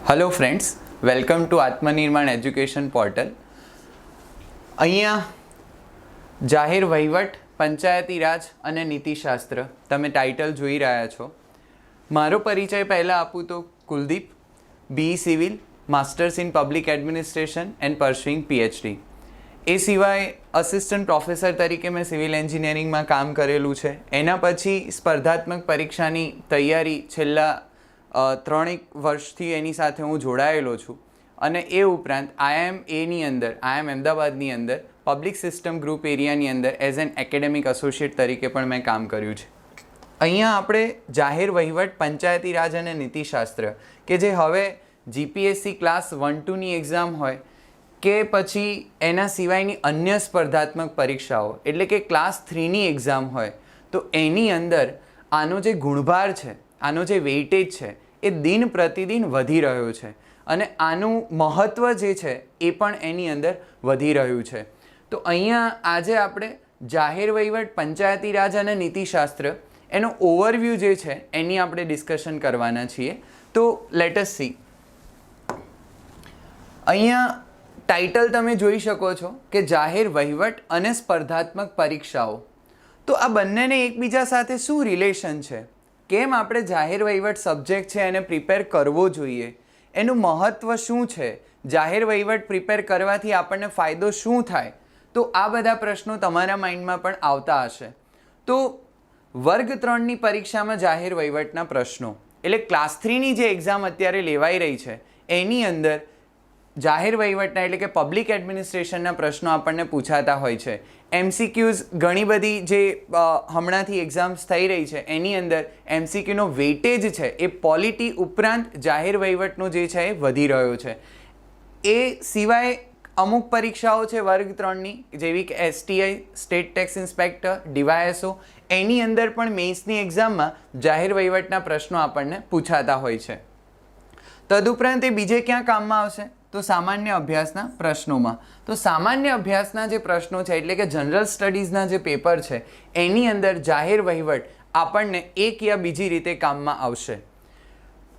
Hello friends, welcome to Atmanirman education portal. અહીંયા જાહેર વહીવટ, પંચાયતી રાજ અને નીતિશાસ્ત્ર તમે ટાઇટલ જોઈ રહ્યા છો। મારો પરિચય પહેલાં આપું તો Kuldeep, BE civil, masters in public administration and pursuing PhD। એ સિવાય અસિસ્ટન્ટ પ્રોફેસર તરીકે મેં સિવિલ એન્જિનિયરિંગમાં કામ કરેલું છે। એના પછી સ્પર્ધાત્મક પરીક્ષાની તૈયારી છેલ્લા 3 વર્ષથી એની સાથે હું જોડાયેલો છું અને એ ઉપરાંત IIMની અંદર અમદાવાદની અંદર પબ્લિક સિસ્ટમ ગ્રુપ એરિયાની અંદર એઝ એન એકેડેમિક એસોસિએટ તરીકે પણ મેં કામ કર્યું છે। અહીંયા આપણે જાહેર વહીવટ, પંચાયતી રાજ અને નીતિશાસ્ત્ર કે જે હવે GPSC ક્લાસ 1-2ની એક્ઝામ હોય કે પછી એના સિવાયની અન્ય સ્પર્ધાત્મક પરીક્ષાઓ એટલે કે ક્લાસ 3ની એક્ઝામ હોય તો એની અંદર આનો જે ગુણભાર છે, આનો જે વેઇટેજ છે એ દિન પ્રતિદિન વધી રહ્યો છે અને આનું મહત્ત્વ જે છે એ પણ એની અંદર વધી રહ્યું છે। તો અહીંયા આજે આપણે જાહેર વહીવટ, પંચાયતી રાજ અને નીતિશાસ્ત્ર એનો ઓવરવ્યૂ જે છે એની આપણે ડિસ્કશન કરવાના છીએ। તો લેટ અસ સી। અહીંયા ટાઇટલ તમે જોઈ શકો છો કે જાહેર વહીવટ અને સ્પર્ધાત્મક પરીક્ષાઓ। તો આ બંનેને એકબીજા સાથે શું રિલેશન છે, કેમ આપણે જાહેર વહીવટ સબ્જેક્ટ છે એને પ્રિપેર કરવો જોઈએ, એનું મહત્ત્વ શું છે, જાહેર વહીવટ પ્રિપેર કરવાથી આપણને ફાયદો શું થાય, તો આ બધા પ્રશ્નો તમારા માઇન્ડમાં પણ આવતા હશે। તો વર્ગ 3ની પરીક્ષામાં જાહેર વહીવટના પ્રશ્નો એટલે ક્લાસ 3ની જે એક્ઝામ અત્યારે લેવાઈ રહી છે એની અંદર જાહેર વહીવટના એટલે કે પબ્લિક એડમિનિસ્ટ્રેશનના પ્રશ્નો આપણને પૂછાતા હોય છે। MCQs ઘણી બધી જે હમણાંથી એક્ઝામ્સ થઈ રહી છે એની અંદર MCQનો વેઇટેજ છે એ પોલિટી ઉપરાંત જાહેર વહીવટનો જે છે એ વધી રહ્યો છે। એ સિવાય અમુક પરીક્ષાઓ છે વર્ગ 3ની જેવી કે STI, state tax inspector, DYSO, એની અંદર પણ મેન્સની એક્ઝામમાં જાહેર વહીવટના પ્રશ્નો આપણને પૂછાતા હોય છે। તદુપરાંત એ બીજે ક્યાં કામમાં આવશે તો સામાન્ય અભ્યાસના પ્રશ્નોમાં। તો સામાન્ય અભ્યાસના જે પ્રશ્નો છે એટલે કે જનરલ સ્ટડીઝના જે પેપર છે એની અંદર જાહેર વહીવટ આપણને એક યા બીજી રીતે કામમાં આવશે।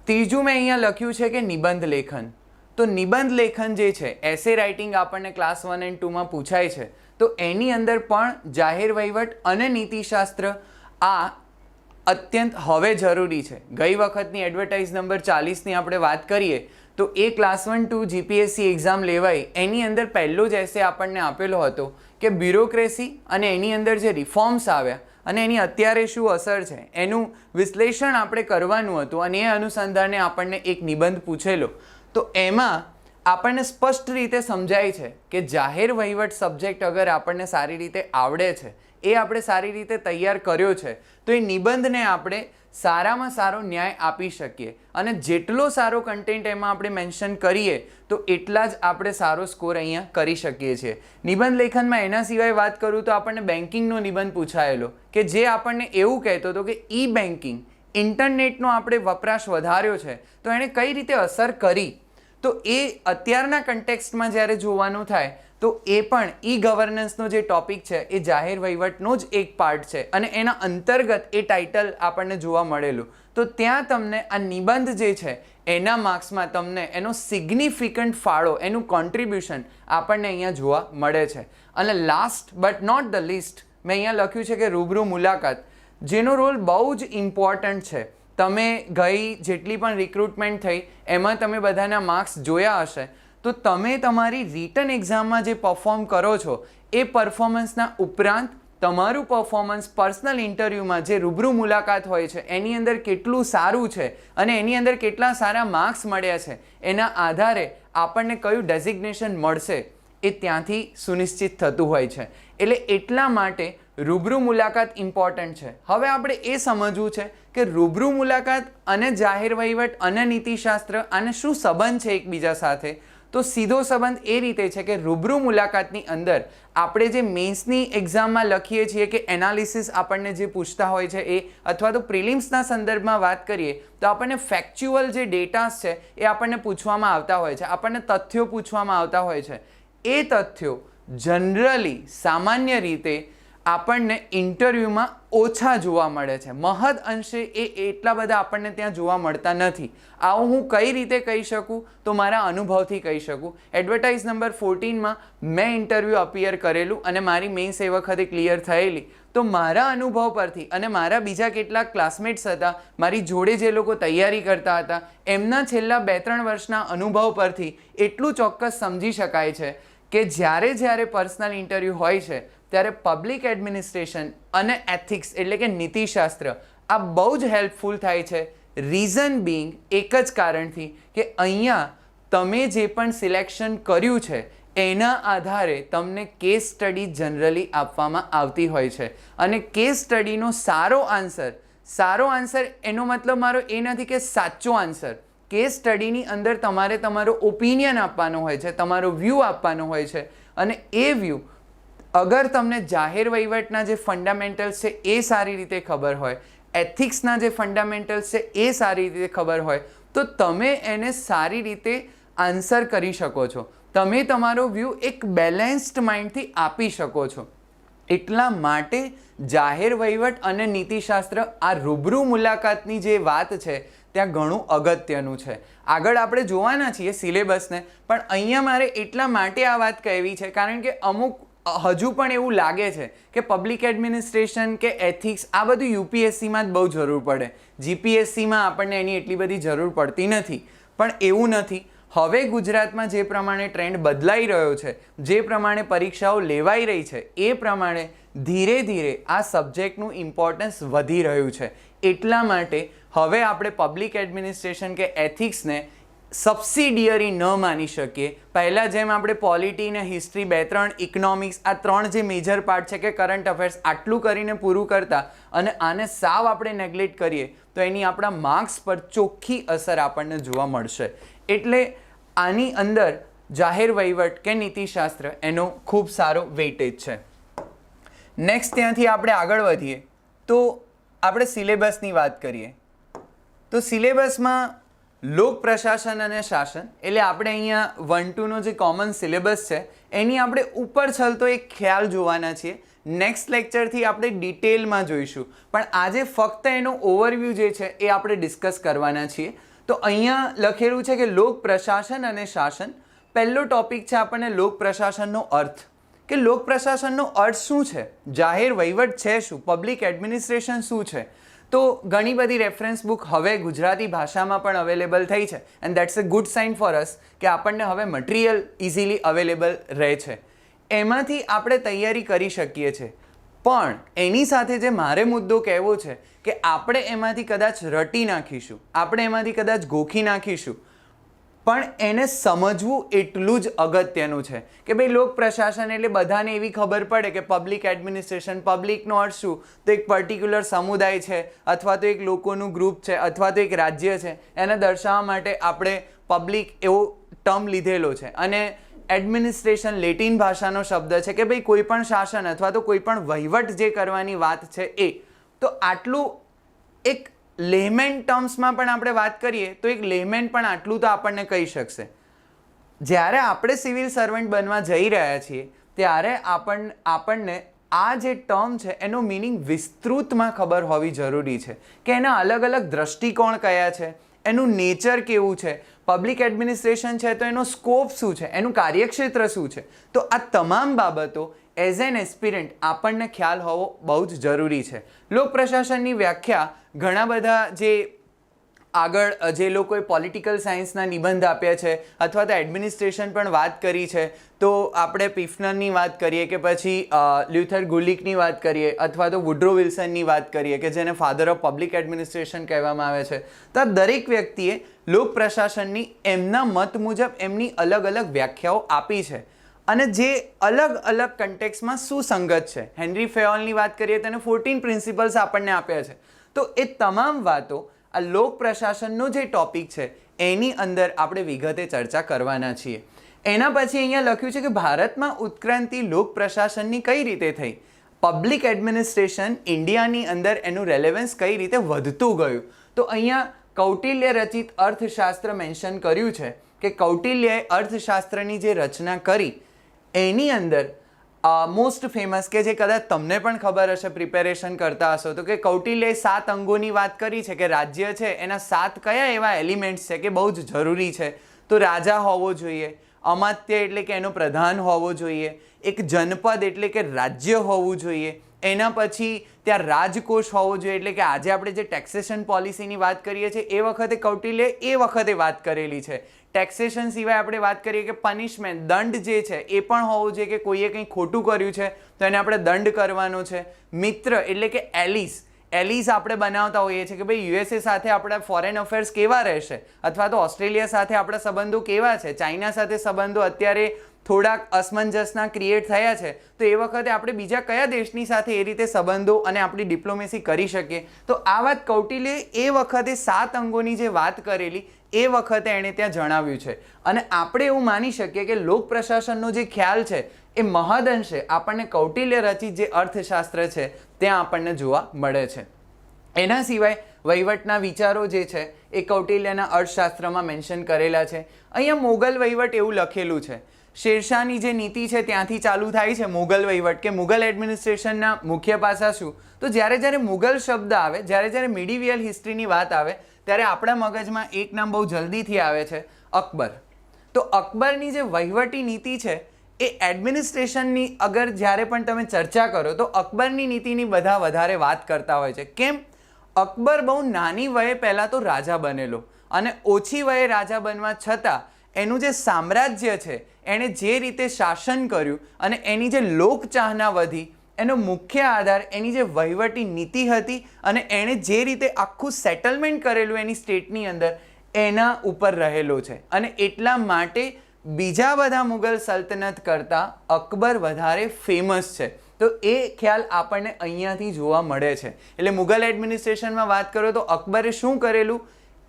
ત્રીજું મેં અહીંયા લખ્યું છે કે નિબંધ લેખન। તો નિબંધ લેખન જે છે, એસે રાઇટિંગ આપણને ક્લાસ 1 અને 2માં પૂછાય છે તો એની અંદર પણ જાહેર વહીવટ અને નીતિશાસ્ત્ર આ અત્યંત હવે જરૂરી છે। ગઈ વખતની એડવર્ટાઇઝ નંબર 40ની આપણે વાત કરીએ તો એ ક્લાસ 1-2 GPSC એક્ઝામ લેવાય એની અંદર પહેલો જ એસે આપણને આપેલો હતો કે બ્યુરોક્રેસી અને એની અંદર જે રિફોર્મ્સ આવ્યા અને એની અત્યારે શું અસર છે એનું વિશ્લેષણ આપણે કરવાનું હતું અને એ અનુસંધાને આપણને એક નિબંધ પૂછેલો। તો એમાં આપણને સ્પષ્ટ રીતે સમજાય છે કે જાહેર વહીવટ સબ્જેક્ટ અગર આપણને સારી રીતે આવડે છે, એ આપણે સારી રીતે તૈયાર કર્યો છે તો એ નિબંધને આપણે સારામાં સારો ન્યાય આપી શકીએ અને જેટલો સારો કન્ટેન્ટ એમાં આપણે મેન્શન કરીએ તો એટલા જ આપણે સારો સ્કોર અહીંયા કરી શકીએ છીએ। નિબંધ લેખનમાં એના સિવાય વાત કરું તો આપણને બેન્કિંગનો નિબંધ પૂછાયેલો કે જે આપણને એવું કહેતો હતો કે બેન્કિંગ, ઇન્ટરનેટનો આપણે વપરાશ વધાર્યો છે તો એણે કઈ રીતે અસર કરી। તો એ અત્યારના કન્ટેક્સ્ટમાં જ્યારે જોવાનું થાય તો એ પણ ગવર્નન્સનો જે ટોપિક છે એ જાહેર વહીવટનો જ એક પાર્ટ છે અને એના અંતર્ગત એ ટાઇટલ આપણને જોવા મળેલું। તો ત્યાં તમને આ નિબંધ જે છે એના માર્ક્સમાં તમને એનો સિગ્નિફિકન્ટ ફાળો, એનું કોન્ટ્રીબ્યુશન આપણને અહીંયા જોવા મળે છે। અને last but not the least મેં અહીંયા લખ્યું છે કે રૂબરૂ મુલાકાત, જેનો રોલ બહુ જ ઇમ્પોર્ટન્ટ છે। તમે ગઈ જેટલી પણ રિક્રુટમેન્ટ થઈ એમાં તમે બધાના માર્ક્સ જોયા હશે તો તમે તમારી રિટન એક્ઝામમાં જે પરફોર્મ કરો છો એ પરફોર્મન્સના ઉપરાંત તમારું પરફોર્મન્સ પર્સનલ ઇન્ટરવ્યૂમાં જે રૂબરૂ મુલાકાત હોય છે એની અંદર કેટલું સારું છે અને એની અંદર કેટલા સારા માર્ક્સ મળ્યા છે એના આધારે આપણને કયું ડેઝિગ્નેશન મળશે એ ત્યાંથી સુનિશ્ચિત થતું હોય છે। એટલે એટલા માટે રૂબરૂ મુલાકાત ઇમ્પોર્ટન્ટ છે। હવે આપણે એ સમજવું છે કે રૂબરૂ મુલાકાત અને જાહેર વહીવટ અને નીતિશાસ્ત્ર આને શું સંબંધ છે એકબીજા સાથે। તો સીધો સંબંધ એ રીતે છે કે રૂબરૂ મુલાકાતની અંદર આપણે જે મેન્સની એક્ઝામમાં લખીએ છીએ કે એનાલિસિસ આપણને જે પૂછતા હોય છે એ, અથવા તો પ્રિલિમ્સના સંદર્ભમાં વાત કરીએ તો આપણને ફેક્ચ્યુઅલ જે ડેટાસ છે એ આપણને પૂછવામાં આવતા હોય છે, આપણને તથ્યો પૂછવામાં આવતા હોય છે। એ તથ્યો જનરલી સામાન્ય રીતે આપણને ઇન્ટરવ્યૂમાં ઓછા જોવા મળે છે. મહદ અંશે એ એટલા બધા આપણને ત્યાં જોવા મળતા નથી. આવું હું કઈ રીતે કહી શકું? તો મારા અનુભવથી કહી શકું. એડવર્ટાઇઝ નંબર 14માં મેં ઇન્ટરવ્યૂ અપિયર કરેલું અને મારી મેઇન્સ એ વખતે ક્લિયર થયેલી. તો મારા અનુભવ પરથી અને મારા બીજા કેટલાક ક્લાસમેટ્સ હતા, મારી જોડે જે લોકો તૈયારી કરતા હતા, એમના છેલ્લા 2-3 વર્ષના અનુભવ પરથી એટલું ચોક્કસ સમજી શકાય છે કે જ્યારે પર્સનલ ઇન્ટરવ્યૂ હોય છે ત્યારે પબ્લિક એડમિનિસ્ટ્રેશન અને એથિક્સ એટલે કે નીતિશાસ્ત્ર આ બહુ જ હેલ્પફુલ થાય છે. રીઝન બિંગ એક જ કારણથી કે અહીંયા તમે જે પણ સિલેક્શન કર્યું છે એના આધારે તમને કેસ સ્ટડી જનરલી આપવામાં આવતી હોય છે અને કેસ સ્ટડીનો સારો આન્સર એનો મતલબ મારો એ નથી કે સાચો આન્સર. કેસ સ્ટડીની અંદર તમારે તમારો ઓપિનિયન આપવાનો હોય છે, તમારો વ્યૂ આપવાનો હોય છે અને એ વ્યૂ અગર તમને જાહેર વહીવટના જે ફંડામેન્ટલ્સ છે એ સારી રીતે ખબર હોય, એથિક્સના જે ફંડામેન્ટલ્સ છે એ સારી રીતે ખબર હોય તો તમે એને સારી રીતે આન્સર કરી શકો છો. તમે તમારો વ્યૂ એક બેલેન્સ્ડ માઇન્ડથી આપી શકો છો. એટલા માટે જાહેર વહીવટ અને નીતિશાસ્ત્ર આ રૂબરૂ મુલાકાતની જે વાત છે ત્યાં ઘણું અગત્યનું છે. આગળ આપણે જોવાના છીએ સિલેબસને, પણ અહીંયા મારે એટલા માટે આ વાત કહેવી છે કારણ કે અમુક હજુ પણ એવું લાગે છે કે પબ્લિક એડમિનિસ્ટ્રેશન કે એથિક્સ આ બધું યુપીએસસીમાં જ બહુ જરૂર પડે, જીપીએસસીમાં આપણને એની એટલી બધી જરૂર પડતી નથી. પણ એવું નથી. હવે ગુજરાતમાં જે પ્રમાણે ટ્રેન્ડ બદલાઈ રહ્યો છે, જે પ્રમાણે પરીક્ષાઓ લેવાઈ રહી છે, એ પ્રમાણે ધીરે ધીરે આ સબ્જેક્ટનું ઇમ્પોર્ટન્સ વધી રહ્યું છે. એટલા માટે હવે આપણે પબ્લિક એડમિનિસ્ટ્રેશન કે એથિક્સને સબસિડિયરી ન માની શકીએ. પહેલાં જેમ આપણે પોલિટી ને હિસ્ટ્રી, 2-3 ઇકોનોમિક્સ આ 3 જે મેજર પાર્ટ છે કે કરંટ અફેર્સ આટલું કરીને પૂરું કરતા અને આને સાવ આપણે નેગ્લેક્ટ કરીએ તો એની આપણા માર્ક્સ પર ચોખ્ખી અસર આપણને જોવા મળશે. એટલે આની અંદર જાહેર વહીવટ કે નીતિશાસ્ત્ર એનો ખૂબ સારો વેઇટેજ છે. નેક્સ્ટ ત્યાંથી આપણે આગળ વધીએ તો આપણે સિલેબસની વાત કરીએ. તો સિલેબસમાં લોક પ્રશાસન અને શાસન એટલે આપણે અહીંયા 1-2નો જે કોમન સિલેબસ છે એની આપણે ઉપર છલતો એક ખ્યાલ જોવાના છીએ. નેક્સ્ટ લેક્ચરથી આપણે ડિટેલમાં જોઈશું, પણ આજે ફક્ત એનો ઓવરવ્યૂ જે છે એ આપણે ડિસ્કસ કરવાના છીએ. તો અહીંયા લખેલું છે કે લોક પ્રશાસન અને શાસન. પહેલો ટોપિક છે આપણને લોક પ્રશાસનનો અર્થ, કે લોક પ્રશાસનનો અર્થ શું છે, જાહેર વહીવટ છે શું, પબ્લિક એડમિનિસ્ટ્રેશન શું છે. તો ઘણી બધી રેફરન્સ બુક હવે ગુજરાતી ભાષામાં પણ અવેલેબલ થઈ છે and that's a good sign for us કે આપણને હવે મટીરિયલ ઇઝીલી અવેલેબલ રહે છે. એમાંથી આપણે તૈયારી કરી શકીએ છીએ. પણ એની સાથે જે મારે મુદ્દો કહેવો છે કે આપણે એમાંથી કદાચ રટી નાખીશું, આપણે એમાંથી કદાચ ગોખી નાખીશું, પણ એને સમજવું એટલું જ અગત્યનું છે કે ભાઈ લોક પ્રશાસન એટલે બધાને એવી ખબર પડે કે પબ્લિક એડમિનિસ્ટ્રેશન, પબ્લિકનો અર્થ શું, તો એક પર્ટિક્યુલર સમુદાય છે અથવા તો એક લોકોનું ગ્રુપ છે અથવા તો એક રાજ્ય છે. એને દર્શાવવા માટે આપણે પબ્લિક એવો ટર્મ લીધેલો છે અને એડમિનિસ્ટ્રેશન લેટિન ભાષાનો શબ્દ છે કે ભાઈ કોઈ પણ શાસન અથવા તો કોઈ પણ વહીવટ જે કરવાની વાત છે એ. તો આટલું એક લેમેન ટર્મ્સમાં પણ આપણે વાત કરીએ તો એક લેમેન પણ આટલું તો આપણને કહી શકશે. જ્યારે આપણે સિવિલ સર્વન્ટ બનવા જઈ રહ્યા છીએ ત્યારે આપણને આ જે ટર્મ છે એનો મિનિંગ વિસ્તૃતમાં ખબર હોવી જરૂરી છે કે એના અલગ અલગ દ્રષ્ટિકોણ કયા છે, એનું નેચર કેવું છે, પબ્લિક એડમિનિસ્ટ્રેશન છે તો એનો સ્કોપ શું છે, એનું કાર્યક્ષેત્ર શું છે. તો આ તમામ બાબતો એઝ એન એસ્પિરન્ટ આપણને ખ્યાલ હોવો બહુ જ જરૂરી છે. લોક પ્રશાસનની વ્યાખ્યા ઘણા બધા જે આગળ જે લોકોએ પોલિટિકલ સાયન્સના નિબંધ આપ્યા છે અથવા તો એડમિનિસ્ટ્રેશન પણ વાત કરી છે, તો આપણે પિફનરની વાત કરીએ કે પછી લ્યુથર ગુલિકની વાત કરીએ અથવા તો વુડ્રો વિલ્સનની વાત કરીએ કે જેને ફાધર ઓફ પબ્લિક એડમિનિસ્ટ્રેશન કહેવામાં આવે છે. તો આ દરેક વ્યક્તિએ લોક પ્રશાસનની એમના મત મુજબ એમની અલગ અલગ વ્યાખ્યાઓ આપી છે અને જે અલગ અલગ કન્ટેક્સમાં સુસંગત છે. હેનરી ફેયોલની વાત કરીએ તો એને 14 પ્રિન્સિપલ્સ આપણને આપ્યા છે. તો એ તમામ વાતો આ લોક પ્રશાસનનો જે ટોપિક છે એની અંદર આપણે વિગતે ચર્ચા કરવાના છીએ. એના પછી અહીંયા લખ્યું છે કે ભારતમાં ઉત્ક્રાંતિ લોક પ્રશાસનની કઈ રીતે થઈ, પબ્લિક એડમિનિસ્ટ્રેશન ઇન્ડિયાની અંદર એનું રેલેવન્સ કઈ રીતે વધતું ગયું. તો અહીંયા કૌટિલ્ય રચિત અર્થશાસ્ત્ર મેન્શન કર્યું છે કે કૌટિલ્યએ અર્થશાસ્ત્રની જે રચના કરી એની અંદર મોસ્ટ ફેમસ કે જે કદાચ તમને પણ ખબર હશે, પ્રિપેરેશન કરતા હશો, તો કે કૌટિલ્યએ 7 અંગોની વાત કરી છે કે રાજ્ય છે એના 7 કયા એવા એલિમેન્ટ્સ છે કે બહુ જ જરૂરી છે. તો રાજા હોવો જોઈએ, અમાત્ય એટલે કે એનો પ્રધાન હોવો જોઈએ, એક જનપદ એટલે કે રાજ્ય હોવું જોઈએ, એના પછી ત્યાં રાજકોષ હોવો જોઈએ, એટલે કે આજે આપણે જે ટેક્સેશન પોલિસીની વાત કરીએ છીએ એ વખતે કૌટિલ્યએ એ વખતે વાત કરેલી છે. ટેક્સેશન સિવાય આપણે વાત કરીએ કે પનિશમેન્ટ, દંડ જે છે એ પણ હોવો જોઈએ, કે કોઈએ કંઈ ખોટું કર્યું છે તો એને આપણે દંડ કરવાનો છે. મિત્ર એટલે કે એલીઝ આપણે બનાવતા હોઈએ છીએ કે ભાઈ યુએસએ સાથે આપણા ફોરેન અફેર્સ કેવા રહેશે, અથવા તો ઓસ્ટ્રેલિયા સાથે આપણા સંબંધો કેવા છે, ચાઇના સાથે સંબંધો અત્યારે થોડાક અસમંજસના ક્રિએટ થયા છે, તો એ વખતે આપણે બીજા કયા દેશની સાથે એ રીતે સંબંધો અને આપણી ડિપ્લોમેસી કરી શકીએ. તો આ વાત કૌટિલ્યએ એ વખતે 7 અંગોની જે વાત કરેલી એ વખતે એણે ત્યાં જણાવ્યું છે. અને આપણે એવું માની શકીએ કે લોક પ્રશાસનનો જે ખ્યાલ છે એ મહદઅંશે આપણને કૌટિલ્ય રચિત જે અર્થશાસ્ત્ર છે ત્યાં આપણને જોવા મળે છે. એના સિવાય વહીવટના વિચારો જે છે એ કૌટિલ્યના અર્થશાસ્ત્રમાં મેન્શન કરેલા છે. અહીંયા મોગલ વહીવટ એવું લખેલું છે. શેરશાહની જે નીતિ છે ત્યાંથી ચાલુ થાય છે મુગલ વહીવટ, કે મુગલ એડમિનિસ્ટ્રેશનના મુખ્ય પાસા શું. તો જ્યારે મુગલ શબ્દ આવે, જ્યારે મિડિવિયલ હિસ્ટ્રીની વાત આવે, ત્યારે આપણા મગજમાં એક નામ બહુ જલ્દીથી આવે છે, અકબર. તો અકબરની જે વહીવટી નીતિ છે એ એડમિનિસ્ટ્રેશનની અગર જ્યારે પણ તમે ચર્ચા કરો તો અકબરની નીતિની બધા વધારે વાત કરતા હોય છે. કેમ? અકબર બહુ નાની વયે પહેલાં તો રાજા બનેલો, અને ઓછી વયે રાજા બનવા છતાં એનું જે સામ્રાજ્ય છે એણે જે રીતે શાસન કર્યું અને એની જે લોકચાહના વધી, એનો મુખ્ય આધાર એની જે વહીવટી નીતિ હતી અને એણે જે રીતે આખું સેટલમેન્ટ કરેલું એની સ્ટેટની અંદર એના ઉપર રહેલો છે. અને એટલા માટે બીજા બધા મુગલ સલ્તનત કરતાં અકબર વધારે ફેમસ છે. તો એ ખ્યાલ આપણને અહીંયાથી જોવા મળે છે. એટલે મુગલ એડમિનિસ્ટ્રેશનમાં વાત કરો તો અકબરે શું કરેલું,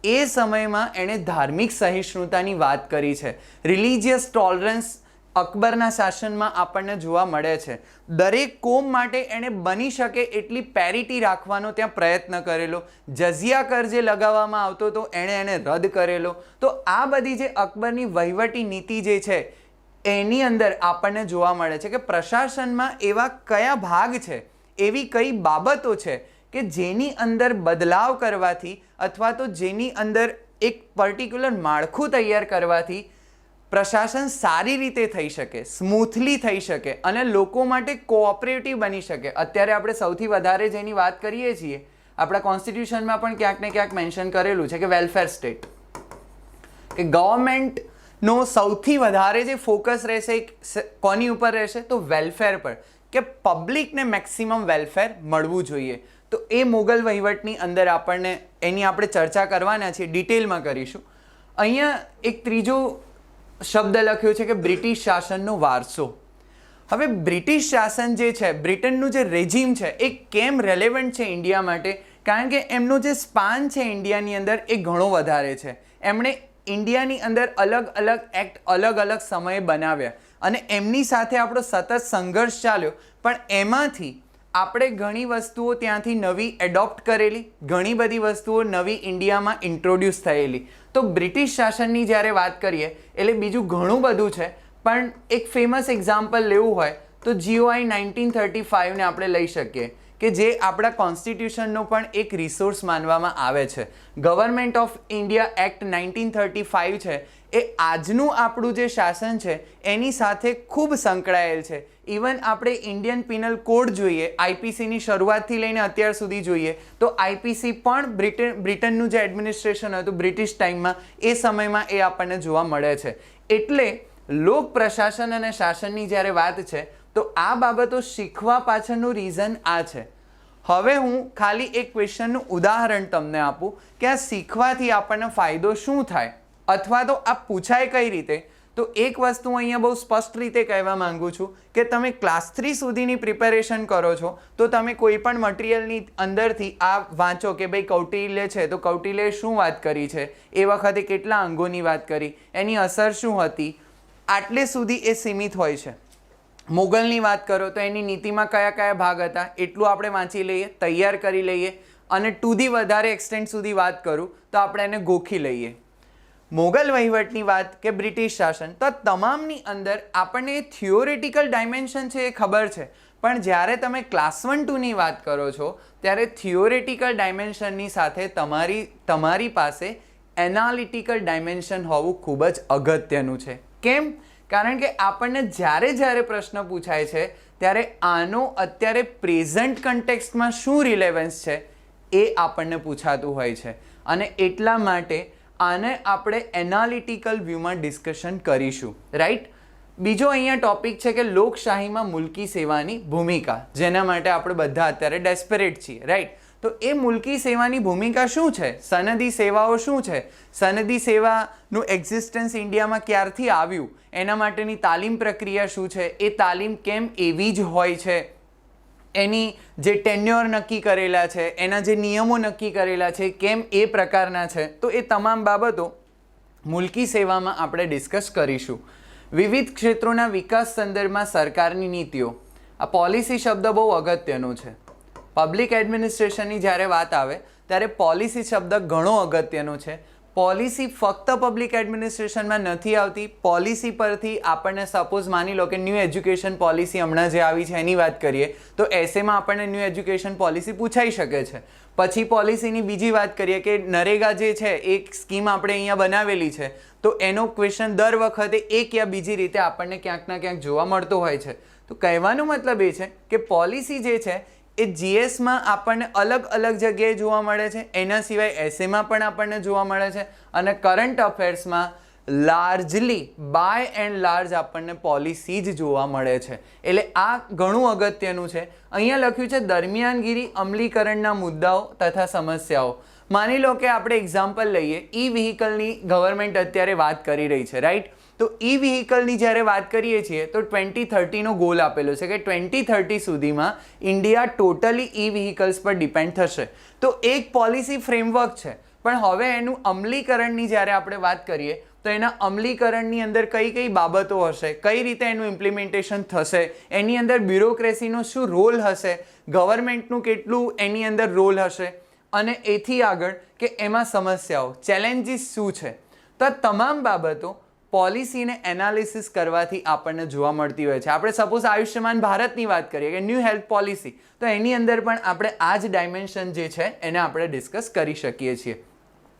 એ સમયમાં એણે ધાર્મિક સહિષ્ણુતાની વાત કરી છે. રિલિજિયસ ટોલરન્સ અકબરના શાસનમાં આપણને જોવા મળે છે. દરેક કોમ માટે એણે બની શકે એટલી પેરિટી રાખવાનો ત્યાં પ્રયત્ન કરેલો. જઝિયા કર જે લગાવવામાં આવતો હતો એને રદ કરેલો. તો આ બધી જે અકબરની વહીવટી નીતિ જે છે એની અંદર આપણને જોવા મળે છે કે પ્રશાસનમાં એવા કયા ભાગ છે, એવી કઈ બાબતો છે કે જેની અંદર બદલાવ કરવાથી અથવા તો જેની અંદર એક પર્ટિક્યુલર માળખું તૈયાર કરવાથી પ્રશાસન સારી રીતે થઈ શકે, સ્મૂથલી થઈ શકે અને લોકો માટે કોઓપરેટિવ બની શકે. અત્યારે આપણે સૌથી વધારે જેની વાત કરીએ છીએ, આપણા કોન્સ્ટિટ્યુશનમાં પણ ક્યાંક ને ક્યાંક મેન્શન કરેલું છે કે વેલફેર સ્ટેટ, કે ગવર્મેન્ટનો સૌથી વધારે જે ફોકસ રહેશે કોની ઉપર રહેશે, તો વેલફેર પર, કે પબ્લિકને મેક્સિમમ વેલફેર મળવું જોઈએ. તો એ મુગલ વહીવટની અંદર આપણને એની આપણે ચર્ચા કરવાના છીએ, ડિટેલમાં કરીશું. અહીંયા એક ત્રીજો શબ્દ લખ્યો છે કે બ્રિટિશ શાસનનો વારસો. હવે બ્રિટિશ શાસન જે છે, બ્રિટનનું જે રેજિમ છે એ કેમ રેલેવન્ટ છે ઇન્ડિયા માટે, કારણ કે એમનો જે સ્પાન છે ઇન્ડિયાની અંદર એ ઘણો વધારે છે. એમણે ઇન્ડિયાની અંદર અલગ અલગ એક્ટ અલગ અલગ સમયે બનાવ્યા અને એમની સાથે આપણો સતત સંઘર્ષ ચાલ્યો, પણ એમાંથી આપણે ઘણી વસ્તુઓ ત્યાંથી નવી એડોપ્ટ કરેલી, ઘણી બધી વસ્તુઓ નવી ઇન્ડિયામાં ઇન્ટ્રોડ્યુસ થયેલી. તો બ્રિટિશ શાસનની જ્યારે વાત કરીએ એટલે બીજું ઘણું બધું છે, પણ એક ફેમસ એક્ઝામ્પલ લેવું હોય તો GOI 1935ને આપણે લઈ શકીએ, કે જે આપણા કોન્સ્ટિટ્યુશનનો પણ એક રિસોર્સ માનવામાં આવે છે. ગવર્મેન્ટ ઓફ ઇન્ડિયા એક્ટ 1935 છે એ આજનું આપણું જે શાસન છે એની સાથે ખૂબ સંકળાયેલ છે. ઇવન આપણે ઇન્ડિયન પિનલ કોડ જોઈએ, IPCની શરૂઆતથી લઈને અત્યાર સુધી જોઈએ તો IPC પણ બ્રિટનનું જે એડમિનિસ્ટ્રેશન હતું બ્રિટિશ ટાઈમમાં એ સમયમાં એ આપણને જોવા મળે છે. એટલે લોક પ્રશાસન અને શાસનની જ્યારે વાત છે તો આ બાબતો શીખવા પાછળનું રીઝન આ છે. હવે હું ખાલી એક ક્વેશ્ચનનું ઉદાહરણ તમને આપું કે આ શીખવાથી આપણને ફાયદો શું થાય, અથવા તો આ પૂછાય કઈ રીતે. તો એક વસ્તુ અહીંયા બહુ સ્પષ્ટ રીતે કહેવા માંગુ છું કે તમે ક્લાસ 3 સુધીની પ્રિપેરેશન કરો છો તો તમે કોઈ પણ મટીરિયલની અંદરથી આ વાંચો કે ભાઈ કૌટિલ્ય છે તો કૌટિલ્યએ શું વાત કરી છે, એ વખતે કેટલા અંગોની વાત કરી, એની અસર શું હતી, આટલે સુધી એ સીમિત હોય છે. મુગલની વાત કરો તો એની નીતિમાં કયા કયા ભાગ હતા એટલું આપણે વાંચી લઈએ, તૈયાર કરી લઈએ, અને ટુ ધી વધારે એક્સટેન્ટ સુધી વાત કરું તો આપણે એને ગોખી લઈએ. મોગલ વહીવટની વાત કે બ્રિટિશ શાસન, તો તમામની અંદર આપણને થિયોરેટિકલ ડાયમેન્શન છે એ ખબર છે, પણ જ્યારે તમે ક્લાસ 1-2ની વાત કરો છો ત્યારે થિયોરેટિકલ ડાયમેન્શનની સાથે તમારી પાસે એનાલિટિકલ ડાયમેન્શન હોવું ખૂબ જ અગત્યનું છે. કેમ? કારણ કે આપણને જ્યારે પ્રશ્ન પૂછાય છે ત્યારે આનો અત્યારે પ્રેઝન્ટ કન્ટેક્સ્ટમાં શું રિલેવન્સ છે એ આપણને પૂછાતું હોય છે, અને એટલા માટે આને આપણે એનાલિટિકલ વ્યૂમાં ડિસ્કશન કરીશું, રાઈટ. બીજો અહીંયા ટોપિક છે કે લોકશાહીમાં મુલકી સેવાની ભૂમિકા, જેના માટે આપણે બધા અત્યારે ડેસ્પરેટ છીએ, રાઈટ. તો એ મુલકી સેવાની ભૂમિકા શું છે, સનદી સેવાઓ શું છે, સનદી સેવાનું એક્ઝિસ્ટન્સ ઇન્ડિયામાં ક્યારથી આવ્યું, એના માટેની તાલીમ પ્રક્રિયા શું છે, એ તાલીમ કેમ એવી જ હોય છે, એની જે ટેન્યોર નક્કી કરેલા છે, એના જે નિયમો નક્કી કરેલા છે કેમ એ પ્રકારના છે, તો એ તમામ બાબતો મુલકી સેવામાં આપણે ડિસ્કસ કરીશું. વિવિધ ક્ષેત્રોના વિકાસ સંદર્ભમાં સરકારની નીતિઓ, આ પોલિસી શબ્દ બહુ અગત્યનો છે. પબ્લિક એડમિનિસ્ટ્રેશનની જ્યારે વાત આવે ત્યારે પોલિસી શબ્દ ઘણો અગત્યનો છે. પોલિસી ફક્ત પબ્લિક એડમિનિસ્ટ્રેશનમાં નથી આવતી. પોલિસી પરથી આપણને સપોઝ માની લો કે ન્યૂ એજ્યુકેશન પોલિસી હમણાં જે આવી છે એની વાત કરીએ તો એસેમાં આપણને ન્યૂ એજ્યુકેશન પોલિસી પૂછાઈ શકે છે. પછી પોલિસીની બીજી વાત કરીએ કે નરેગા જે છે એક સ્કીમ આપણે અહીંયા બનાવેલી છે, તો એનો ક્વેશ્ચન દર વખતે એક યા બીજી રીતે આપણને ક્યાંક ના ક્યાંક જોવા મળતો હોય છે. તો કહેવાનો મતલબ એ છે કે પોલિસી જે છે એ જીએસમાં આપણને અલગ અલગ જગ્યાએ જોવા મળે છે, એના સિવાય એસેમાં પણ આપણને જોવા મળે છે, અને કરંટ અફેર્સમાં લાર્જલી બાય એન્ડ લાર્જ આપણને પોલિસી જ જોવા મળે છે. એટલે આ ઘણું અગત્યનું છે. અહીંયા લખ્યું છે દરમિયાનગીરી અમલીકરણના મુદ્દાઓ તથા સમસ્યાઓ. માની લો કે આપણે એક્ઝામ્પલ લઈએ, ઈ વ્હીકલની ગવર્મેન્ટ અત્યારે વાત કરી રહી છે, રાઈટ. તો ઈ વ્હીકલની જ્યારે વાત કરીએ છીએ તો 2030નો ગોલ આપેલો છે કે 2030 સુધીમાં ઇન્ડિયા ટોટલી ઈ વ્હીકલ્સ પર ડિપેન્ડ થશે. તો એક પોલિસી ફ્રેમવર્ક છે, પણ હવે એનું અમલીકરણની જ્યારે આપણે વાત કરીએ તો એના અમલીકરણની અંદર કઈ કઈ બાબતો હશે, કઈ રીતે એનું ઇમ્પ્લિમેન્ટેશન થશે, એની અંદર બ્યુરોક્રેસીનો શું રોલ હશે, ગવર્મેન્ટનું કેટલું એની અંદર રોલ હશે, અને એથી આગળ કે એમાં સમસ્યાઓ ચેલેન્જીસ શું છે. તો આ તમામ બાબતો પોલિસીને એનાલિસિસ કરવાથી આપણને જોવા મળતી હોય છે. આપણે સપોઝ આયુષ્યમાન ભારતની વાત કરીએ કે ન્યૂ હેલ્થ પોલિસી, તો એની અંદર પણ આપણે આ જ ડાયમેન્શન જે છે એને આપણે ડિસ્કસ કરી શકીએ છીએ.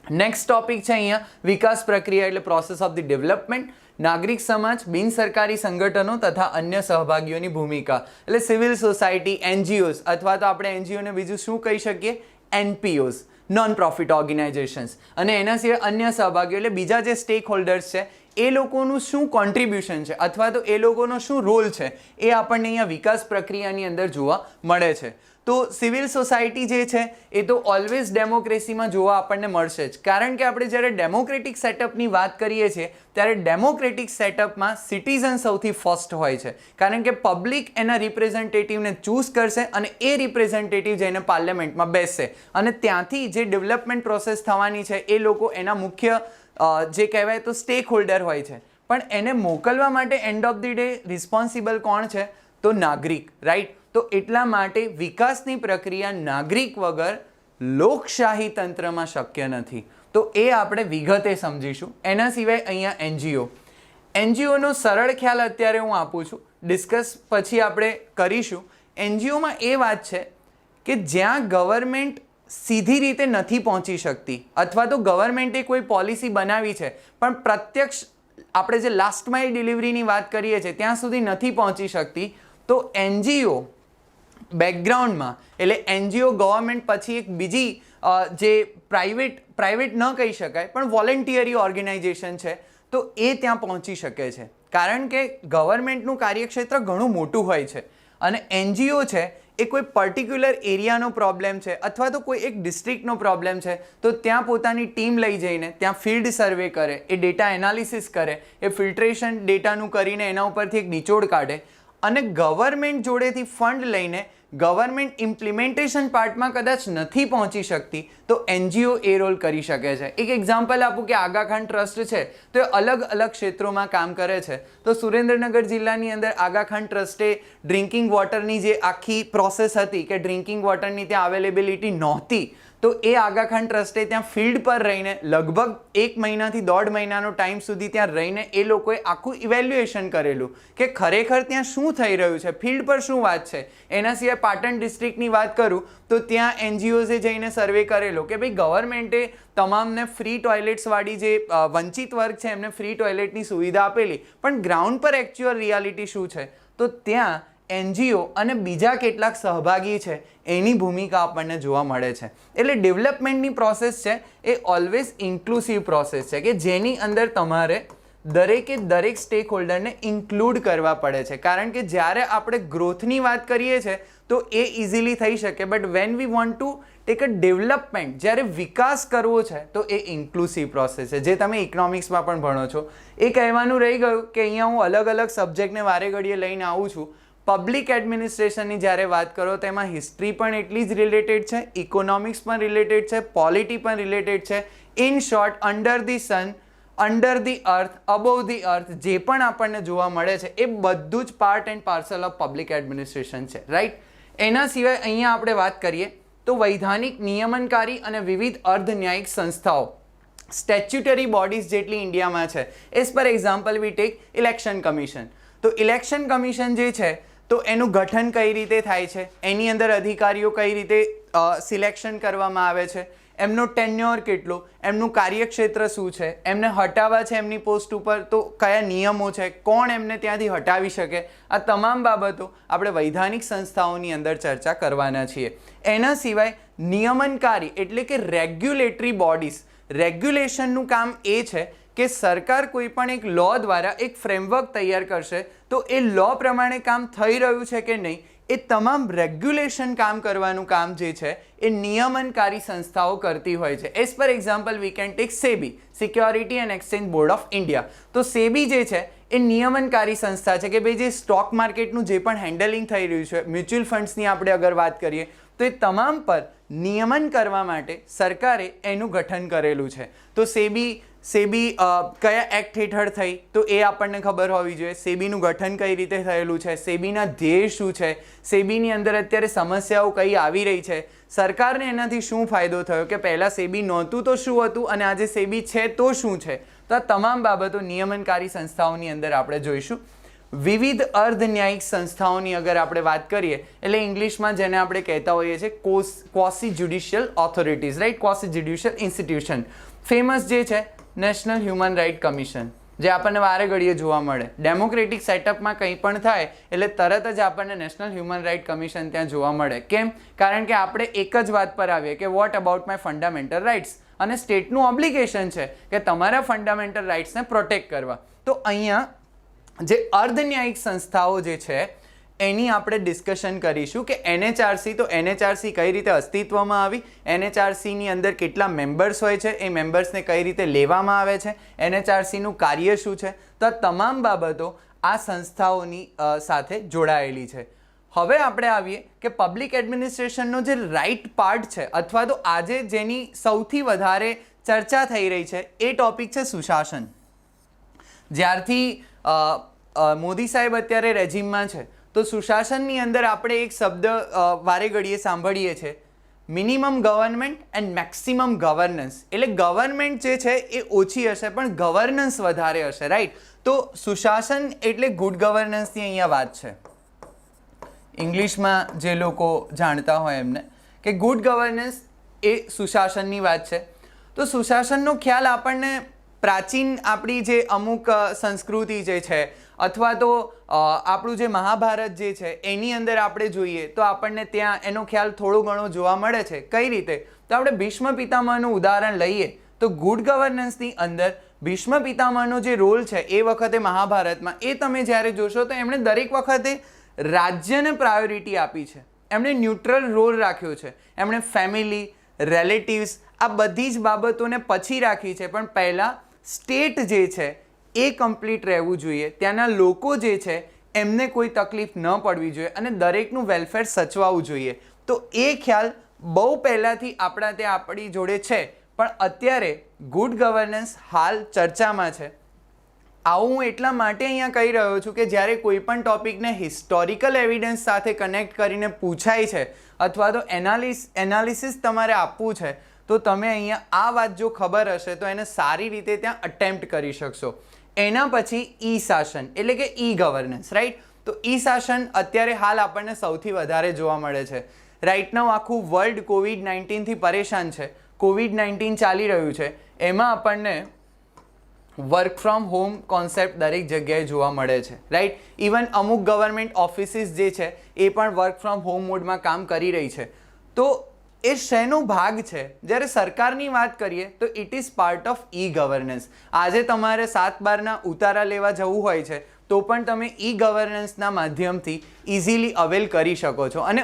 નેક્સ્ટ ટોપિક છે અહીંયા વિકાસ પ્રક્રિયા એટલે પ્રોસેસ ઓફ ધ ડેવલપમેન્ટ. નાગરિક સમાજ, બિન સરકારી સંગઠનો તથા અન્ય સહભાગીઓની ભૂમિકા એટલે સિવિલ સોસાયટી, એનજીઓઝ, અથવા તો આપણે એનજીઓને બીજું શું કહી શકીએ, એનપીઓઝ, નોન પ્રોફિટ ઓર્ગેનાઇઝેશન્સ, અને એના સિવાય અન્ય સહભાગીઓ એટલે બીજા જે સ્ટેક હોલ્ડર્સ છે એ લોકોનું શું કોન્ટ્રીબ્યુશન છે અથવા તો એ લોકોનો શું રોલ છે એ આપણને અહીંયા વિકાસ પ્રક્રિયાની અંદર જોવા મળે છે. તો સિવિલ સોસાયટી જે છે એ તો ઓલવેઝ ડેમોક્રેસીમાં જોવા આપણને મળશે જ, કારણ કે આપણે જ્યારે ડેમોક્રેટિક સેટઅપની વાત કરીએ છીએ ત્યારે ડેમોક્રેટિક સેટઅપમાં સિટીઝન સૌથી ફર્સ્ટ હોય છે, કારણ કે પબ્લિક એના રિપ્રેઝેન્ટેટિવને ચૂઝ કરશે અને એ રિપ્રેઝેન્ટેટિવ જઈને પાર્લામેન્ટમાં બેસશે, અને ત્યાંથી જે ડેવલપમેન્ટ પ્રોસેસ થવાની છે એ લોકો એના મુખ્ય જે કહેવાય તો સ્ટેક હોલ્ડર હોય છે. પણ એને મોકલવા માટે end of the day responsible કોણ છે, તો નાગરિક, રાઈટ. તો એટલા માટે વિકાસની પ્રક્રિયા નાગરિક વગર લોકશાહી તંત્રમાં શક્ય નથી. તો એ આપણે વિગતે સમજીશું. એના સિવાય અહીંયા એનજીઓનો સરળ ખ્યાલ અત્યારે હું આપું છું, ડિસ્કસ પછી આપણે કરીશું. એનજીઓમાં એ વાત છે કે જ્યાં ગવર્મેન્ટ સીધી રીતે નથી પહોંચી શકતી, અથવા તો ગવર્મેન્ટે કોઈ પોલિસી બનાવી છે પણ પ્રત્યક્ષ આપણે જે લાસ્ટ માઇલ ડિલિવરીની વાત કરીએ છીએ ત્યાં સુધી નથી પહોંચી શકતી, તો એનજીઓ બેકગ્રાઉન્ડમાં એટલે એનજીઓ ગવર્મેન્ટ પછી એક બીજી જે પ્રાઇવેટ ન કહી શકાય પણ વોલેન્ટિયરી ઓર્ગેનાઇઝેશન છે, તો એ ત્યાં પહોંચી શકે છે. કારણ કે ગવર્મેન્ટનું કાર્યક્ષેત્ર ઘણું મોટું હોય છે અને એનજીઓ છે એ કોઈ પર્ટિક્યુલર એરિયાનો પ્રોબ્લેમ છે અથવા તો કોઈ એક ડિસ્ટ્રિક્ટનો પ્રોબ્લેમ છે, તો ત્યાં પોતાની ટીમ લઈ જઈને ત્યાં ફિલ્ડ સર્વે કરે, એ ડેટા એનાલિસિસ કરે, એ ફિલ્ટ્રેશન ડેટાનું કરીને એના ઉપરથી એક નિચોડ કાઢે, અને ગવર્મેન્ટ જોડેથી ફંડ લઈને ગવર્મેન્ટ ઇમ્પ્લિમેન્ટેશન પાર્ટમાં કદાચ નથી પહોંચી શકતી તો એનજીઓ એ રોલ કરી શકે છે. એક એક્ઝામ્પલ આપું કે આગા ખાન ટ્રસ્ટ છે તો એ અલગ અલગ ક્ષેત્રોમાં કામ કરે છે. તો સુરેન્દ્રનગર જિલ્લાની અંદર આગા ખાન ટ્રસ્ટે ડ્રિંકિંગ વોટરની જે આખી પ્રોસેસ હતી કે ડ્રિંકિંગ વોટરની ત્યાં અવેલેબિલિટી નહોતી, તો એ આગા ખાન ટ્રસ્ટે ત્યાં ફિલ્ડ પર રહીને લગભગ 1 મહિનાથી 1.5 મહિનાનો ટાઈમ સુધી ત્યાં રહીને એ લોકોએ આખું ઇવેલ્યુએશન કરેલું કે ખરેખર ત્યાં શું થઈ રહ્યું છે, ફિલ્ડ પર શું વાત છે. એના સિવાય પાટણ ડિસ્ટ્રિક્ટની વાત કરું તો ત્યાં એનજીઓઝે જઈને સર્વે કરેલો કે ભાઈ ગવર્મેન્ટે તમામને ફ્રી ટોયલેટ્સવાળી જે વંચિત વર્ગ છે એમને ફ્રી ટોયલેટની સુવિધા આપેલી, પણ ગ્રાઉન્ડ પર એકચ્યુઅલ રિયાલિટી શું છે, તો ત્યાં એનજીઓ અને બીજા કેટલાક સહભાગી છે એની ભૂમિકા આપણને જોવા મળે છે. એટલે ડેવલપમેન્ટની પ્રોસેસ છે એ ઓલવેઝ ઇન્ક્લુસિવ પ્રોસેસ છે કે જેની અંદર તમારે દરેક સ્ટેક હોલ્ડરને ઇન્ક્લુડ કરવા પડે છે, કારણ કે જ્યારે આપણે ગ્રોથની વાત કરીએ છીએ તો એ ઇઝીલી થઈ શકે, but when we want to take a development, જ્યારે વિકાસ કરવો છે તો એ ઇન્ક્લુસિવ પ્રોસેસ છે, જે તમે ઇકોનોમિક્સમાં પણ ભણો છો. એ કહેવાનું રહી ગયું કે અહીંયા હું અલગ અલગ સબ્જેક્ટને વારે ઘડીએ લઈને આવું છું. પબ્લિક એડમિનિસ્ટ્રેશનની જ્યારે વાત કરો તો એમાં હિસ્ટ્રી પણ એટલી જ રિલેટેડ છે, ઇકોનોમિક્સ પણ રિલેટેડ છે, પોલિટી પણ રિલેટેડ છે. In short, under the sun, under the earth, above the earth જે પણ આપણને જોવા મળે છે એ બધું જ part and parcel of public administration છે, રાઈટ. એના સિવાય અહીંયા આપણે વાત કરીએ તો વૈધાનિક, નિયમનકારી અને વિવિધ અર્ધ ન્યાયિક સંસ્થાઓ, સ્ટેચ્યુટરી બોડીઝ જેટલી ઇન્ડિયામાં છે. As per example we take election commission. તો ઇલેક્શન કમિશન જે છે તો એનું ગઠન કઈ રીતે થાય છે, એની અંદર અધિકારીઓ કઈ રીતે સિલેક્શન કરવામાં આવે છે, એમનો ટેન્યોર કેટલો, એમનું કાર્યક્ષેત્ર શું છે, એમને હટાવવા છે એમની પોસ્ટ ઉપર તો કયા નિયમો છે, કોણ એમને ત્યાંથી હટાવી શકે, આ તમામ બાબતો આપણે વૈધાનિક સંસ્થાઓની અંદર ચર્ચા કરવાના છીએ. એના સિવાય નિયમનકારી એટલે કે રેગ્યુલેટરી બોડીઝ, રેગ્યુલેશનનું કામ એ છે કે સરકાર કોઈ પણ એક લો દ્વારા એક ફ્રેમવર્ક તૈયાર કરશે તો એ લો પ્રમાણે કામ થઈ રહ્યું છે કે નહીં, એ તમામ રેગ્યુલેશન કામ કરવાનું કામ જે છે એ નિયમનકારી સંસ્થાઓ કરતી હોય છે. As per example we can take SEBI, security and exchange board of India. તો સેબી જે છે એ નિયમનકારી સંસ્થા છે કે ભાઈ જે સ્ટોક માર્કેટનું જે પણ હેન્ડલિંગ થઈ રહ્યું છે, મ્યુચ્યુઅલ ફંડ્સની આપણે અગર વાત કરીએ તો એ તમામ પર નિયમન કરવા માટે સરકારે એનું ગઠન કરેલું છે. તો સેબી કયા એક્ટ હેઠળ થઈ તો એ આપણને ખબર હોવી જોઈએ, સેબીનું ગઠન કઈ રીતે થયેલું છે, સેબીના ધ્યેય શું છે, સેબીની અંદર અત્યારે સમસ્યાઓ કઈ આવી રહી છે, સરકારને એનાથી શું ફાયદો થયો, કે પહેલાં સેબી નહોતું તો શું હતું અને આજે સેબી છે તો શું છે. તો આ તમામ બાબતો નિયમનકારી સંસ્થાઓની અંદર આપણે જોઈશું. વિવિધ અર્ધ ન્યાયિક સંસ્થાઓની અગર આપણે વાત કરીએ એટલે ઇંગ્લિશમાં જેને આપણે કહેતા હોઈએ છીએ quasi judicial authorities, right, quasi judicial institution. Famous જે છે નેશનલ હ્યુમન રાઇટ કમિશન, જે આપણને વારે ઘડીએ જોવા મળે. ડેમોક્રેટિક સેટઅપમાં કંઈ પણ થાય એટલે તરત જ આપણને નેશનલ હ્યુમન રાઇટ કમિશન ત્યાં જોવા મળે. કેમ? કારણ કે આપણે એક જ વાત પર આવીએ કે what about my fundamental rights, અને સ્ટેટનું ઓબ્લિગેશન છે કે તમારા ફંડામેન્ટલ રાઇટ્સને પ્રોટેક્ટ કરવા. તો અહીંયા જે અર્ધ ન્યાયિક સંસ્થાઓ જે છે એની આપણે ડિસ્કશન કરીશું કે એનએચઆરસી, તો એનએચઆરસી કઈ રીતે અસ્તિત્વમાં આવી, એનએચઆરસીની અંદર કેટલા મેમ્બર્સ હોય છે, એ મેમ્બર્સને કઈ રીતે લેવામાં આવે છે, એનએચઆરસીનું કાર્ય શું છે. તો આ તમામ બાબતો આ સંસ્થાઓની સાથે જોડાયેલી છે. હવે આપણે આવીએ કે પબ્લિક એડમિનિસ્ટ્રેશનનો જે રાઇટ પાર્ટ છે અથવા તો આજે જેની સૌથી વધારે ચર્ચા થઈ રહી છે એ ટોપિક છે સુશાસન. જ્યારથી મોદી સાહેબ અત્યારે રેજિમમાં છે તો સુશાસનની અંદર આપણે એક શબ્દ વારે ઘડીએ સાંભળીએ છીએ, minimum government and maximum governance. એટલે ગવર્નમેન્ટ જે છે એ ઓછી હશે પણ ગવર્નન્સ વધારે હશે, રાઈટ. તો સુશાસન એટલે ગુડ ગવર્નન્સની અહીંયા વાત છે. ઇંગ્લિશમાં જે લોકો જાણતા હોય એમને કે ગુડ ગવર્નન્સ એ સુશાસનની વાત છે. તો સુશાસનનો ખ્યાલ આપણને પ્રાચીન આપણી જે અમુક સંસ્કૃતિ જે છે અથવા તો આપણું જે મહાભારત જે છે એની અંદર આપણે જોઈએ તો આપણને ત્યાં એનો ખ્યાલ થોડો ઘણો જોવા મળે છે. કઈ રીતે? તો આપણે ભીષ્મ પિતામહનું ઉદાહરણ લઈએ તો ગુડ ગવર્નન્સની અંદર ભીષ્મ પિતામહનો જે રોલ છે એ વખતે મહાભારતમાં એ તમે જ્યારે જોશો તો એમણે દરેક વખતે રાજ્યને પ્રાયોરિટી આપી છે, એમણે ન્યુટ્રલ રોલ રાખ્યો છે, એમણે ફેમિલી, રિલેટિવ્સ આ બધી જ બાબતોને પછી રાખી છે, પણ પહેલાં સ્ટેટ જે છે એ કમ્પ્લીટ રહેવું જોઈએ, ત્યાંના લોકો જે છે એમને કોઈ તકલીફ ન પડવી જોઈએ અને દરેકનું વેલફેર સચવાવું જોઈએ. તો એ ખ્યાલ બહુ પહેલાંથી આપણા ત્યાં આપણી જોડે છે, પણ અત્યારે ગુડ ગવર્નન્સ હાલ ચર્ચામાં છે. આવું હું એટલા માટે અહીંયા કહી રહ્યો છું કે જ્યારે કોઈ પણ ટોપિકને હિસ્ટોરિકલ એવિડન્સ સાથે કનેક્ટ કરીને પૂછાય છે અથવા તો એનાલિસિસ તમારે આપવું છે તો તમે અહીંયા આ વાત જો ખબર હશે તો એને સારી રીતે ત્યાં અટેમ્પ્ટ કરી શકશો. એના પછી ઈ શાસન એટલે કે ઈ ગવર્નન્સ, રાઈટ. તો ઈ શાસન અત્યારે હાલ આપણને સૌથી વધારે જોવા મળે છે. રાઈટ નાઉ આખું વર્લ્ડ COVID-19થી પરેશાન છે. COVID-19 ચાલી રહ્યું છે, એમાં આપણને વર્ક ફ્રોમ હોમ કોન્સેપ્ટ દરેક જગ્યાએ જોવા મળે છે, રાઈટ. ઇવન અમુક ગવર્મેન્ટ ઓફિસીસ જે છે એ પણ વર્ક ફ્રોમ હોમ મોડમાં કામ કરી રહી છે. તો એ શેનો ભાગ છે? જ્યારે સરકારની વાત કરીએ તો it is part of e governance. આજે તમારે 7/12ના ઉતારા લેવા જવું હોય છે તો પણ તમે ઈ ગવર્નન્સના માધ્યમથી ઇઝીલી અવેલ કરી શકો છો અને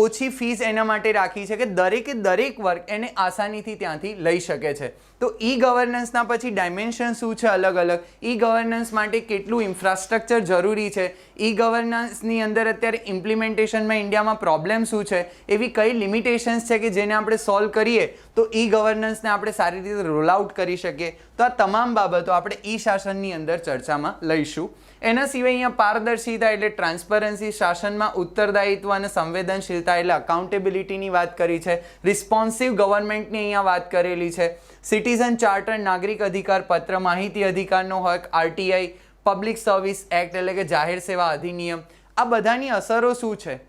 ઓછી ફીસ એના માટે રાખી છે કે દરેક વર્ક એને આસાનીથી ત્યાંથી લઈ શકે છે. તો ઈ ગવર્નન્સના પછી ડાયમેન્શન શું છે અલગ અલગ, ઈ ગવર્નન્સ માટે કેટલું ઇન્ફ્રાસ્ટ્રક્ચર જરૂરી છે, ઈ ગવર્નન્સની અંદર અત્યારે ઇમ્પ્લિમેન્ટેશનમાં ઇન્ડિયામાં પ્રોબ્લેમ શું છે, એવી કઈ લિમિટેશન્સ છે કે જેને આપણે સોલ્વ કરીએ તો ઈ ગવર્નન્સને આપણે સારી રીતે રોલ આઉટ કરી શકીએ. તો આ તમામ બાબતો આપણે ઈ શાસનની અંદર ચર્ચામાં લઈશું. એના સિવાય અહીંયા પારદર્શિતા એટલે ટ્રાન્સપરન્સી, શાસનમાં ઉત્તરદાયિત્વ અને સંવેદનશીલતા એટલે અકાઉન્ટેબિલિટીની વાત કરી છે. રિસ્પોન્સિવ ગવર્મેન્ટની અહીંયા વાત કરેલી છે. સિટીઝન ચાર્ટર, નાગરિક અધિકાર પત્ર, માહિતી અધિકારનો હક, RTI, પબ્લિક સર્વિસ એક્ટ એટલે કે જાહેર સેવા અધિનિયમ, આ બધાની અસરો શું છે.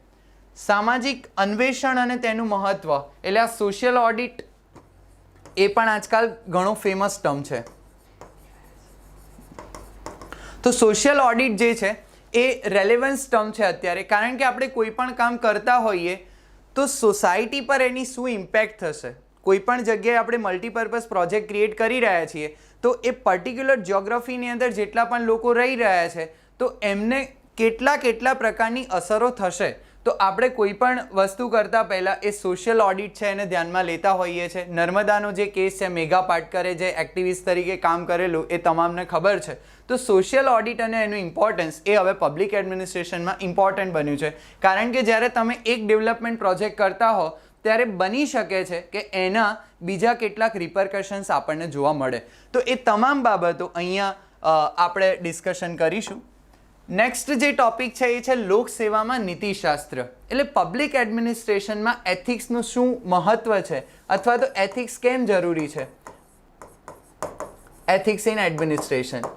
સામાજિક અન્વેષણ અને તેનું મહત્વ એટલે આ સોશિયલ ઓડિટ એ પણ આજકાલ ઘણો ફેમસ ટર્મ છે. તો સોશિયલ ઓડિટ જે છે એ રેલેવન્સ ટર્મ છે અત્યારે, કારણ કે આપણે કોઈ પણ કામ કરતા હોઈએ તો સોસાયટી પર એની શું ઇમ્પેક્ટ થશે. કોઈ પણ જગ્યાએ આપણે મલ્ટીપર્પઝ પ્રોજેક્ટ ક્રિએટ કરી રહ્યા છીએ તો એ પર્ટિક્યુલર જ્યોગ્રાફીની અંદર જેટલા પણ લોકો રહી રહ્યા છે તો એમને કેટલા પ્રકારની અસરો થશે. તો આપણે કોઈ પણ વસ્તુ કરતાં પહેલાં એ સોશિયલ ઓડિટ છે એને ધ્યાનમાં લેતા હોઈએ છીએ. નર્મદાનો જે કેસ છે, મેઘા પાટકરે જે એક્ટિવિસ્ટ તરીકે કામ કરેલું એ તમામને ખબર છે. તો સોશિયલ ઓડિટ અને એનું ઇમ્પોર્ટન્સ એ હવે પબ્લિક એડમિનિસ્ટ્રેશનમાં ઇમ્પોર્ટન્ટ બન્યું છે, કારણ કે જ્યારે તમે એક ડેવલપમેન્ટ પ્રોજેક્ટ કરતા હો ત્યારે બની શકે છે કે એના બીજા કેટલાક રિપરકશન્સ આપણને જોવા મળે. તો એ તમામ બાબતો અહીંયા આપણે ડિસ્કશન કરીશું. નેક્સ્ટ જે ટોપિક છે એ છે લોકસેવામાં નીતિશાસ્ત્ર એટલે પબ્લિક એડમિનિસ્ટ્રેશનમાં એથિક્સનું શું મહત્વ છે અથવા તો એથિક્સ કેમ જરૂરી છે. Ethics in administration.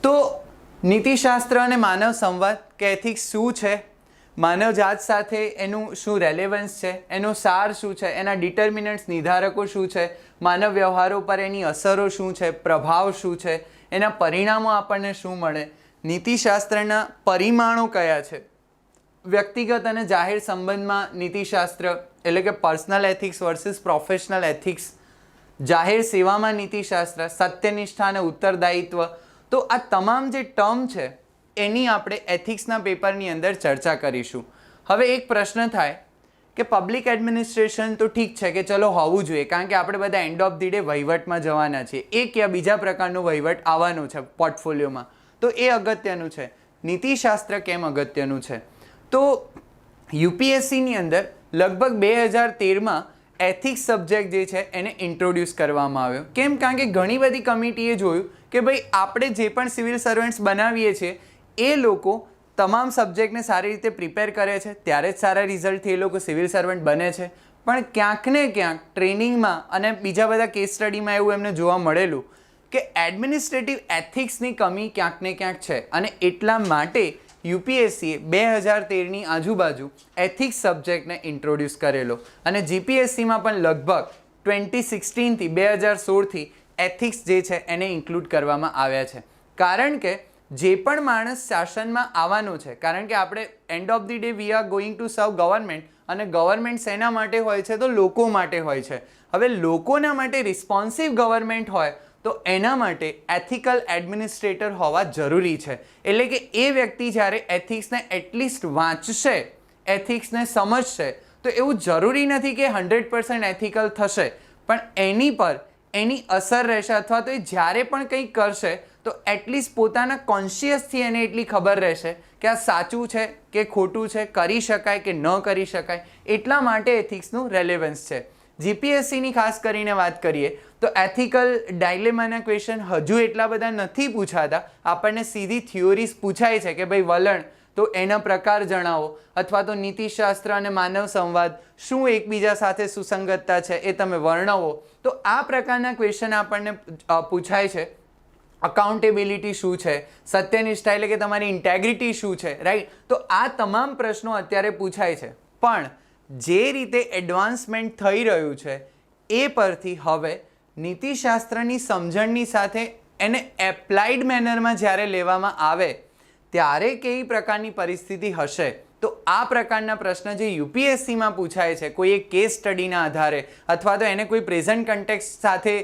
તો નીતિશાસ્ત્ર અને માનવ સંવાદ કે એથિક્સ શું છે, માનવજાત સાથે એનું શું રેલેવન્સ છે, એનો સાર શું છે, એના ડિટર્મિનન્ટ્સ નિર્ધારકો શું છે, માનવ વ્યવહારો પર એની અસરો શું છે, પ્રભાવ શું છે, એના પરિણામો આપણને શું મળે, નીતિશાસ્ત્રના પરિમાણો કયા છે, વ્યક્તિગત અને જાહેર સંબંધમાં નીતિશાસ્ત્ર એટલે કે personal ethics versus professional ethics, જાહેર સેવામાં નીતિશાસ્ત્ર, સત્યનિષ્ઠા અને ઉત્તરદાયિત્વ. તો આ તમામ જે ટર્મ છે એની આપણે એથિક્સના પેપરની અંદર ચર્ચા કરીશું. હવે એક પ્રશ્ન થાય કે પબ્લિક એડમિનિસ્ટ્રેશન તો ઠીક છે કે ચલો હોવું જોઈએ, કારણ કે આપણે બધા એન્ડ ઓફ ધી ડે વહીવટમાં જવાના છીએ, એક યા બીજા પ્રકારનો વહીવટ આવવાનો છે પોર્ટફોલિયોમાં, તો એ અગત્યનું છે. નીતિશાસ્ત્ર કેમ અગત્યનું છે? તો યુપીએસસીની અંદર લગભગ 2013માં એથિક્સ સબ્જેક્ટ જે છે એને ઇન્ટ્રોડ્યુસ કરવામાં આવ્યો. કેમ? કારણ કે ઘણી બધી કમિટીએ જોયું કે ભાઈ આપણે જે પણ સિવિલ સર્વન્ટ્સ બનાવીએ છીએ એ લોકો તમામ સબ્જેક્ટને સારી રીતે પ્રિપેર કરે છે, ત્યારે જ સારા રિઝલ્ટથી એ લોકો સિવિલ સર્વન્ટ બને છે. પણ ક્યાંક ને ક્યાંક ટ્રેનિંગમાં અને બીજા બધા કેસ સ્ટડીમાં એવું એમને જોવા મળેલું કે એડમિનિસ્ટ્રેટિવ એથિક્સની કમી ક્યાંક ને ક્યાંક છે, અને એટલા માટે યુપીએસસીએ 2013ની આજુબાજુ એથિક્સ સબ્જેક્ટને ઇન્ટ્રોડ્યુસ કરેલો, અને જીપીએસસીમાં પણ લગભગ 2016થી 2016થી એથિક્સ જે છે એને ઇન્ક્લુડ કરવામાં આવ્યા છે. કારણ કે જે પણ માણસ શાસનમાં આવવાનો છે, કારણ કે આપણે end of the day we are going to સર્વ ગવર્મેન્ટ, અને ગવર્મેન્ટ શેના માટે હોય છે? તો લોકો માટે હોય છે. હવે લોકોના માટે રિસ્પોન્સિવ ગવર્મેન્ટ હોય તો એના માટે એથિકલ એડમિનિસ્ટ્રેટર હોવા જરૂરી છે. એટલે કે એ વ્યક્તિ જ્યારે એથિક્સને એટલીસ્ટ વાંચશે, એથિક્સને સમજશે, તો એવું જરૂરી નથી કે 100% એથિકલ થશે, પણ એની પર એની અસર રહેશે, અથવા તો એ જ્યારે પણ કંઈક કરશે તો એટલીસ્ટ પોતાના કોન્શિયસથી એને એટલી ખબર રહેશે કે આ સાચું છે કે ખોટું છે, કરી શકાય કે ન કરી શકાય. એટલા માટે એથિક્સનું રેલેવન્સ છે. જીપીએસસીની ખાસ કરીને વાત કરીએ તો એથિકલ ડાયલેમાના ક્વેશ્ચન હજુ એટલા બધા નથી પૂછાતા. આપણને સીધી થિયોરીઝ પૂછાય છે કે ભાઈ વલણ તો એના પ્રકાર જણાવો, અથવા તો નીતિશાસ્ત્ર અને માનવ સંવાદ શું એકબીજા સાથે સુસંગતતા છે એ તમે વર્ણવો. તો આ પ્રકારના ક્વેશ્ચન આપણને પૂછાય છે. અકાઉન્ટેબિલિટી શું છે, સત્યનિષ્ઠા એટલે કે તમારી ઇન્ટેગ્રિટી શું છે, રાઈટ. તો આ તમામ પ્રશ્નો અત્યારે પૂછાય છે. પણ જે રીતે એડવાન્સમેન્ટ થઈ રહ્યું છે એ પરથી હવે નીતિશાસ્ત્રની સમજણની સાથે એને એપ્લાઇડ મેનરમાં જ્યારે લેવામાં આવે ત્યારે કેવી પ્રકારની પરિસ્થિતિ હશે. તો આ પ્રકારના પ્રશ્ન જે યુપીએસસીમાં પૂછાય છે કોઈ એક કેસ સ્ટડીના આધારે અથવા તો એને કોઈ પ્રેઝન્ટ કન્ટેક્સ્ટ સાથે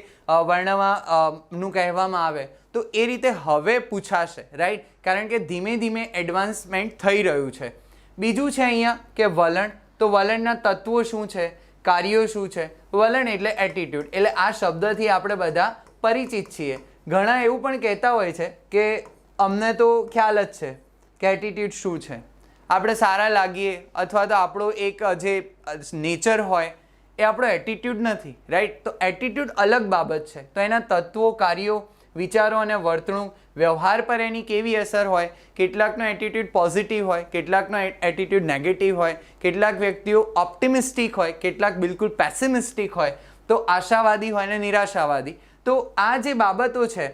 વર્ણવવાનું કહેવામાં આવે તો એ રીતે હવે પૂછાશે, રાઈટ. કારણ કે ધીમે ધીમે એડવાન્સમેન્ટ થઈ રહ્યું છે. બીજું છે અહીંયા કે વલણ. તો વલણના તત્વો શું છે, કાર્યો શું છે. વલણ એટલે એટીટ્યૂડ, એટલે આ શબ્દથી આપણે બધા પરિચિત છીએ. ઘણા એવું પણ કહેતા હોય છે કે અમને તો ખ્યાલ જ છે કે એટીટ્યૂડ શું છે, આપણે સારા લાગીએ અથવા તો આપણો એક જે નેચર હોય એ આપણો એટીટ્યૂડ નથી, રાઈટ. તો એટીટ્યૂડ અલગ બાબત છે. તો એના તત્વો, કાર્યો, વિચારો અને વર્તણૂક, વ્યવહાર પર એની કેવી અસર હોય. કેટલાકનો એટીટ્યૂડ પોઝિટિવ હોય, કેટલાકનો એટીટ્યૂડ નેગેટિવ હોય, કેટલાક વ્યક્તિઓ ઓપ્ટિમિસ્ટિક હોય, કેટલાક બિલકુલ પેસિમિસ્ટિક હોય, તો આશાવાદી હોય અને નિરાશાવાદી. તો આ જે બાબતો છે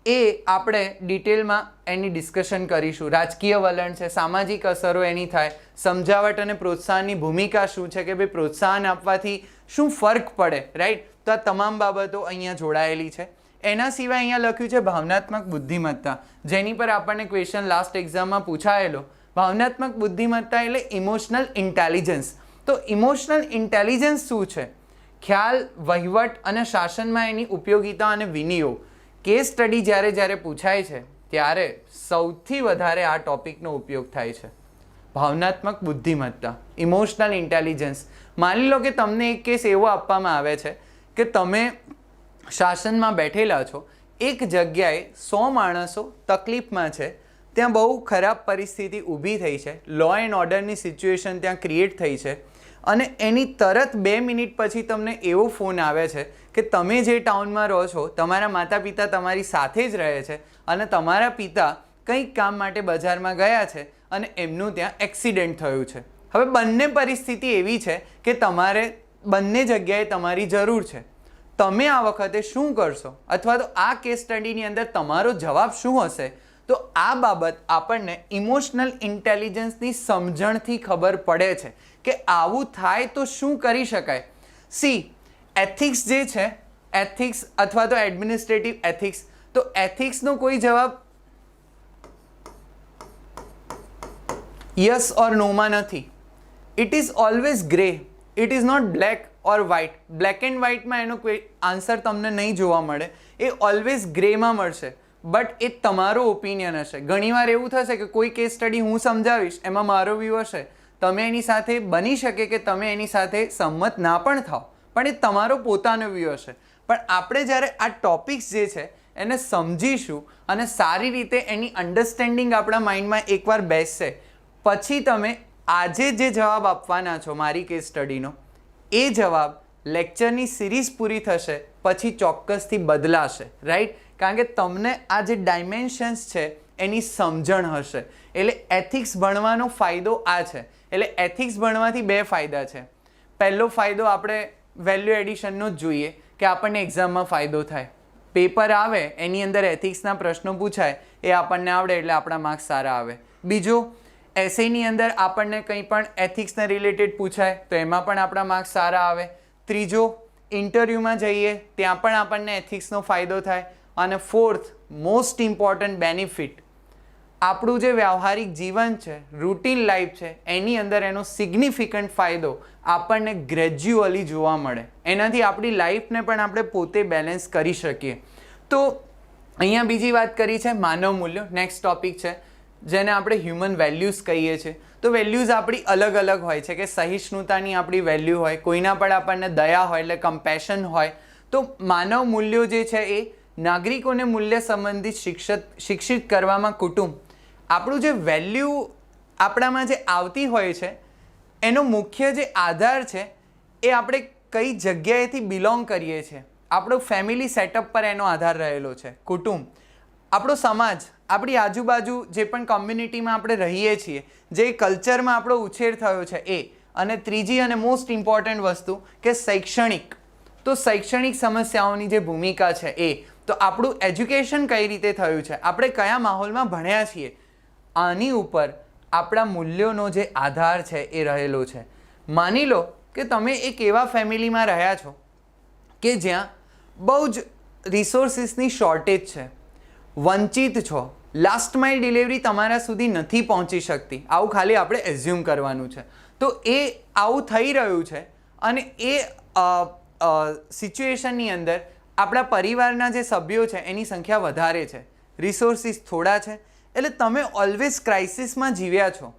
એ આપણે ડિટેલમાં એની ડિસ્કશન કરીશું. રાજકીય વલણ છે, સામાજિક અસરો એની થાય, સમજાવટ અને પ્રોત્સાહનની ભૂમિકા શું છે કે ભાઈ પ્રોત્સાહન આપવાથી શું ફરક પડે, રાઈટ. તો આ તમામ બાબતો અહીંયા જોડાયેલી છે. એના સિવાય અહીંયા લખ્યું છે ભાવનાત્મક બુદ્ધિમત્તા, જેની પર આપણને ક્વેશ્ચન લાસ્ટ એક્ઝામમાં પૂછાયેલો. ભાવનાત્મક બુદ્ધિમત્તા એટલે ઇમોશનલ ઇન્ટેલિજન્સ. તો ઇમોશનલ ઇન્ટેલિજન્સ શું છે, ખ્યાલ, વહીવટ અને શાસનમાં એની ઉપયોગિતા અને વિનિયોગ. કેસ સ્ટડી જ્યારે જ્યારે પૂછાય છે ત્યારે સૌથી વધારે આ ટોપિકનો ઉપયોગ થાય છે. ભાવનાત્મક બુદ્ધિમત્તા, ઇમોશનલ ઇન્ટેલિજન્સ. માની લો કે તમને એક કેસ એવો આપવામાં આવે છે કે તમે શાસનમાં બેઠેલા છો, એક જગ્યાએ 100 માણસો તકલીફમાં છે, ત્યાં બહુ ખરાબ પરિસ્થિતિ ઊભી થઈ છે, લો એન્ડ ઓર્ડરની સિચ્યુએશન ત્યાં ક્રિએટ થઈ છે, અને એની તરત 2 મિનિટ પછી તમને એવો ફોન આવે છે કે તમે જે ટાઉનમાં રહો છો તમારા માતા પિતા તમારી સાથે જ રહે છે અને તમારા પિતા કંઈક કામ માટે બજારમાં ગયા છે અને એમનું ત્યાં એક્સિડન્ટ થયું છે. હવે બંને પરિસ્થિતિ એવી છે કે તમારે બંને જગ્યાએ તમારી જરૂર છે. તમે આ વખતે શું કરશો, અથવા તો આ કેસ સ્ટડીની અંદર તમારો જવાબ શું હશે? તો આ બાબત આપણને ઇમોશનલ ઇન્ટેલિજન્સની સમજણથી ખબર પડે છે કે આવું થાય તો શું કરી શકાય. સી, એથિક્સ જે છે, એથિક્સ અથવા તો એડમિનિસ્ટ્રેટિવ એથિક્સ, તો એથિક્સનો કોઈ જવાબ યસ ઓર નોમાં નથી. It is always grey, it is not black or white. Black and વ્હાઇટમાં એનો કોઈ આન્સર તમને નહીં જોવા મળે, એ ઓલવેઝ ગ્રેમાં મળશે. બટ એ તમારો ઓપિનિયન હશે. ઘણીવાર એવું થશે કે કોઈ કેસ સ્ટડી હું સમજાવીશ, એમાં મારો વ્યૂ હશે, તમે એની સાથે બની શકે કે તમે એની સાથે સંમત ના પણ થાઓ, પણ એ તમારો પોતાનો વ્યૂ હશે. પણ આપણે જ્યારે આ ટોપિક્સ જે છે એને સમજીશું અને સારી રીતે એની અન્ડરસ્ટેન્ડિંગ આપણા માઇન્ડમાં એકવાર બેસશે, પછી તમે આજે જે જવાબ આપવાના છો મારી કેસ સ્ટડીનો, એ જવાબ લેક્ચરની સિરીઝ પૂરી થશે પછી ચોક્કસથી બદલાશે, રાઈટ. કારણ કે તમને આ જે ડાયમેન્શન્સ છે એની સમજણ હશે. એટલે એથિક્સ ભણવાનો ફાયદો આ છે. એટલે એથિક્સ ભણવાથી 2 ફાયદા છે. પહેલો ફાયદો આપણે વેલ્યુ એડિશનનો જ જોઈએ કે આપણને એક્ઝામમાં ફાયદો થાય. પેપર આવે એની અંદર એથિક્સના પ્રશ્નો પૂછાય, એ આપણને આવડે એટલે આપણા માર્ક્સ સારા આવે. બીજો, એસેની અંદર આપણને કંઈ પણ એથિક્સને રિલેટેડ પૂછાય તો એમાં પણ આપણા માર્ક્સ સારા આવે. ત્રીજો, ઇન્ટરવ્યૂમાં જઈએ ત્યાં પણ આપણને એથિક્સનો ફાયદો થાય. અને ફોર્થ, મોસ્ટ ઇમ્પોર્ટન્ટ બેનિફિટ, આપણું જે વ્યવહારિક જીવન છે, રૂટીન લાઈફ છે, એની અંદર એનો સિગ્નિફિકન્ટ ફાયદો આપણને ગ્રેજ્યુઅલી જોવા મળે. એનાથી આપણી લાઈફને પણ આપણે પોતે બેલેન્સ કરી શકીએ. તો અહીંયા બીજી વાત કરી છે માનવ મૂલ્યો. નેક્સ્ટ ટોપિક છે જેને આપણે હ્યુમન વેલ્યુઝ કહીએ છીએ. તો વેલ્યુઝ આપણી અલગ અલગ હોય છે કે સહિષ્ણુતાની આપણી વેલ્યુ હોય, કોઈના પણ આપણને દયા હોય એટલે કમ્પેશન હોય. તો માનવ મૂલ્યો જે છે એ નાગરિકોને મૂલ્ય સંબંધિત શિક્ષિત કરવામાં કુટુંબ, આપણું જે વેલ્યુ આપણામાં જે આવતી હોય છે એનો મુખ્ય જે આધાર છે એ આપણે કઈ જગ્યાએથી બિલોંગ કરીએ છીએ, આપણો ફેમિલી સેટઅપ પર એનો આધાર રહેલો છે. કુટુંબ, આપણો સમાજ, આપણી આજુબાજુ જે પણ કોમ્યુનિટીમાં આપણે રહીએ છીએ, જે કલ્ચરમાં આપણો ઉછેર થયો છે એ. અને ત્રીજી અને મોસ્ટ ઇમ્પોર્ટન્ટ વસ્તુ કે શૈક્ષણિક. તો શૈક્ષણિક સમસ્યાઓની જે ભૂમિકા છે એ. તો આપણું એજ્યુકેશન કઈ રીતે થયું છે, આપણે કયા માહોલમાં ભણ્યા છીએ, આની ઉપર આપણા મૂલ્યોનો જે આધાર છે એ રહેલો છે. માની લો કે તમે એક એવા ફેમિલીમાં રહ્યા છો કે જ્યાં બહુ જ રિસોર્સિસની શોર્ટેજ છે, વંચિત છો, લાસ્ટ માઇલ ડિલિવરી તમારા સુધી નથી પહોંચી શકતી, આવું ખાલી આપણે એઝ્યુમ કરવાનું છે. તો એ આવું થઈ રહ્યું છે અને એ સિચ્યુએશનની અંદર આપણા પરિવારના જે સભ્યો છે એની સંખ્યા વધારે છે, રિસોર્સિસ થોડા છે, એટલે તમે ઓલવેઝ ક્રાઇસિસમાં જીવ્યા છો.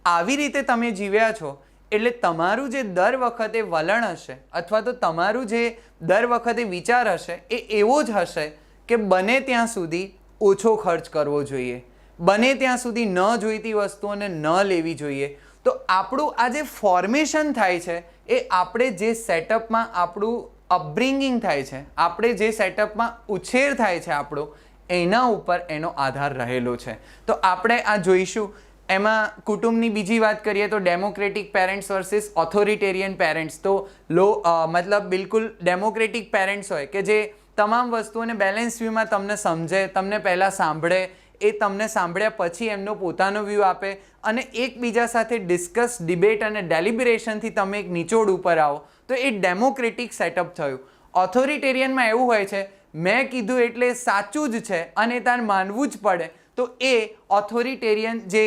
આવી રીતે તમે જીવ્યા છો એટલે તમારું જે દર વખતે વલણ હશે અથવા તો તમારું જે દર વખતે વિચાર હશે એ એવો જ હશે કે બને ત્યાં સુધી ઓછો ખર્ચ કરવો જોઈએ, બને ત્યાં સુધી ન જોઈતી વસ્તુઓને ન લેવી જોઈએ. તો આપણું આ જે ફોર્મેશન થાય છે એ આપણે જે સેટઅપમાં આપણું અપબ્રિંગિંગ થાય છે, આપણે જે સેટઅપમાં ઉછેર થાય છે આપણો, એના ઉપર એનો આધાર રહેલો છે. તો આપણે આ જોઈશું. એમાં કુટુંબની બીજી વાત કરીએ તો ડેમોક્રેટિક પેરેન્ટ્સ વર્સિસ ઓથોરિટેરિયન પેરેન્ટ્સ. તો મતલબ બિલકુલ ડેમોક્રેટિક પેરેન્ટ્સ હોય કે જે તમામ વસ્તુઓને બેલેન્સ વ્યૂમાં તમને સમજે, તમને પહેલાં સાંભળે, એ તમને સાંભળ્યા પછી એમનો પોતાનો વ્યૂ આપે અને એકબીજા સાથે ડિસ્કસ, ડિબેટ અને ડેલિબરેશનથી તમે એક નિચોડ ઉપર આવો, તો એ ડેમોક્રેટિક સેટઅપ થયું. ઓથોરિટેરિયનમાં એવું હોય છે મેં કીધું એટલે સાચું જ છે અને તાર માનવું જ પડે, તો એ ઓથોરિટેરિયન જે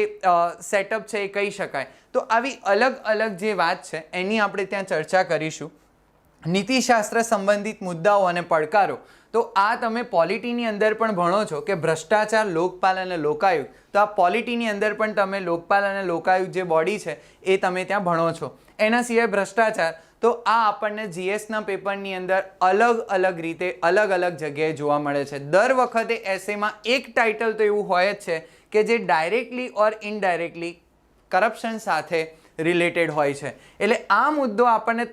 સેટઅપ છે એ કહી શકાય. તો આવી અલગ અલગ જે વાત છે એની આપણે ત્યાં ચર્ચા કરીશું. નીતિશાસ્ત્ર સંબંધિત મુદ્દાઓ અને પડકારો. તો આ તમે પોલિટીની અંદર પણ ભણો છો કે ભ્રષ્ટાચાર, લોકપાલ અને લોકાયુક્ત. તો આ પોલિટીની અંદર પણ તમે લોકપાલ અને લોકાયુક્ત જે બોડી છે એ તમે ત્યાં ભણો છો. એના સિવાય ભ્રષ્ટાચાર, તો આ આપણને જીએસના પેપરની અંદર અલગ અલગ રીતે અલગ અલગ જગ્યાએ જોવા મળે છે. દર વખતે એસેમાં એક ટાઇટલ તો એવું હોય જ છે કે જે ડાયરેક્ટલી ઓર ઇનડાયરેક્ટલી કરપ્શન સાથે રિલેટેડ હોય છે. એટલે આ મુદ્દો આપણને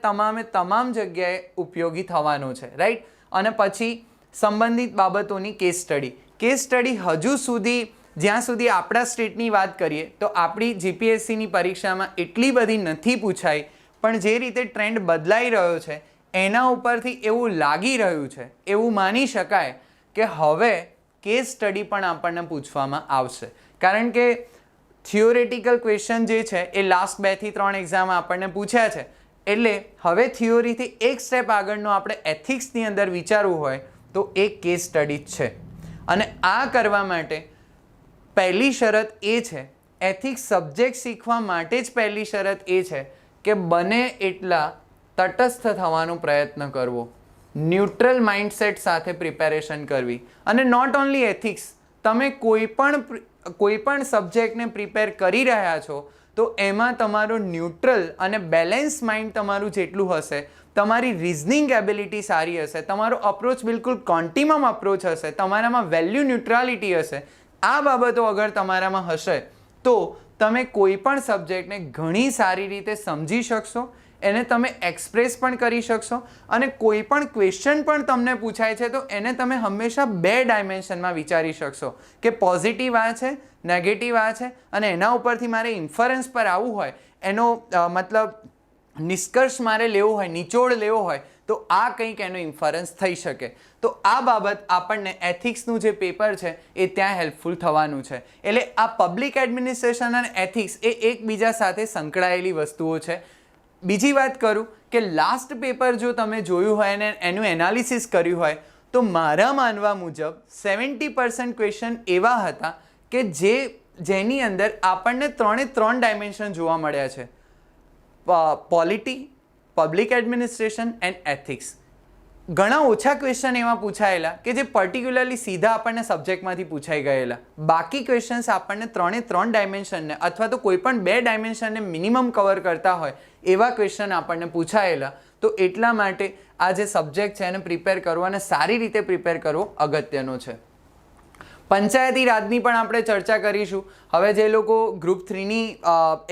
તમામ જગ્યાએ ઉપયોગી થવાનો છે, રાઈટ. અને પછી સંબંધિત બાબતોની કેસ સ્ટડી. કેસ સ્ટડી હજુ સુધી જ્યાં સુધી આપણા સ્ટેટની વાત કરીએ તો આપણી જીપીએસસીની પરીક્ષામાં એટલી બધી નથી પૂછાઈ, પણ જે રીતે ટ્રેન્ડ બદલાઈ રહ્યો છે એના ઉપરથી એવું લાગી રહ્યું છે, એવું માની શકાય કે હવે કેસ સ્ટડી પણ આપણને પૂછવામાં આવશે. કારણ કે થિયોરેટિકલ ક્વેશ્ચન જે છે એ લાસ્ટ 2 થી 3 એક્ઝામ આપણને પૂછ્યા છે, એટલે હવે થિયોરીથી એક સ્ટેપ આગળનું આપણે એથિક્સની અંદર વિચારવું હોય તો એ કેસ સ્ટડી જ છે. અને આ કરવા માટે પહેલી શરત એ છે, એથિક્સ સબ્જેક્ટ શીખવા માટે જ પહેલી શરત એ છે કે બને એટલા તટસ્થ થવાનો પ્રયત્ન કરવો, ન્યુટ્રલ માઇન્ડસેટ સાથે પ્રિપેરેશન કરવી. અને નોટ ઓન્લી એથિક્સ, તમે કોઈ પણ સબ્જેક્ટને પ્રિપેર કરી રહ્યા છો તો એમાં તમારું ન્યુટ્રલ અને બેલેન્સ માઇન્ડ તમારું જેટલું હશે, તમારી રિઝનિંગ એબિલિટી સારી હશે, તમારો અપ્રોચ બિલકુલ કોન્ટિમમ અપ્રોચ હશે, તમારામાં વેલ્યુ ન્યુટ્રાલિટી હશે, આ બાબતો અગર તમારામાં હશે તો તમે કોઈ પણ સબ્જેક્ટને ઘણી સારી રીતે સમજી શકશો, એને તમે એક્સપ્રેસ પણ કરી શકશો અને કોઈ પણ ક્વેશ્ચન પણ તમને પૂછાય છે તો એને તમે હંમેશા 2 ડાયમેન્શનમાં વિચારી શકશો કે પોઝિટિવ આ છે, નેગેટિવ આ છે, અને એના ઉપરથી મારે ઇન્ફરન્સ પર આવવું હોય, એનો મતલબ નિષ્કર્ષ મારે લેવો હોય, નિચોડ લેવો હોય તો આ કંઈક એનો ઇન્ફરન્સ થઈ શકે. તો આ બાબત આપણને એથિક્સનું જે પેપર છે એ ત્યાં હેલ્પફુલ થવાનું છે. એટલે આ પબ્લિક એડમિનિસ્ટ્રેશન અને એથિક્સ એ એકબીજા સાથે સંકળાયેલી વસ્તુઓ છે. બીજી વાત કરું કે લાસ્ટ પેપર જો તમે જોયું હોય અને એનું એનાલિસિસ કર્યું હોય તો મારા માનવા મુજબ 70% ક્વેશ્ચન એવા હતા કે જેની અંદર આપણને 3 ડાયમેન્શન જોવા મળ્યા છે, polity, public administration and ethics. ઘણા ઓછા ક્વેશ્ચન એવા પૂછાયેલા કે જે પર્ટિક્યુલરલી સીધા આપણને સબ્જેક્ટમાંથી પૂછાઈ ગયેલા. બાકી ક્વેશ્ચન્સ આપણને 3 ડાયમેન્શનને અથવા તો કોઈ પણ 2 ડાયમેન્શનને મિનિમમ કવર કરતા હોય એવા ક્વેશ્ચન આપણને પૂછાયેલા. તો એટલા માટે આ જે સબ્જેક્ટ છે એને પ્રિપેર કરવો અને સારી રીતે પ્રિપેર કરવો અગત્યનો છે. પંચાયતી રાજની પણ આપણે ચર્ચા કરીશું. હવે જે લોકો ગ્રુપ 3ની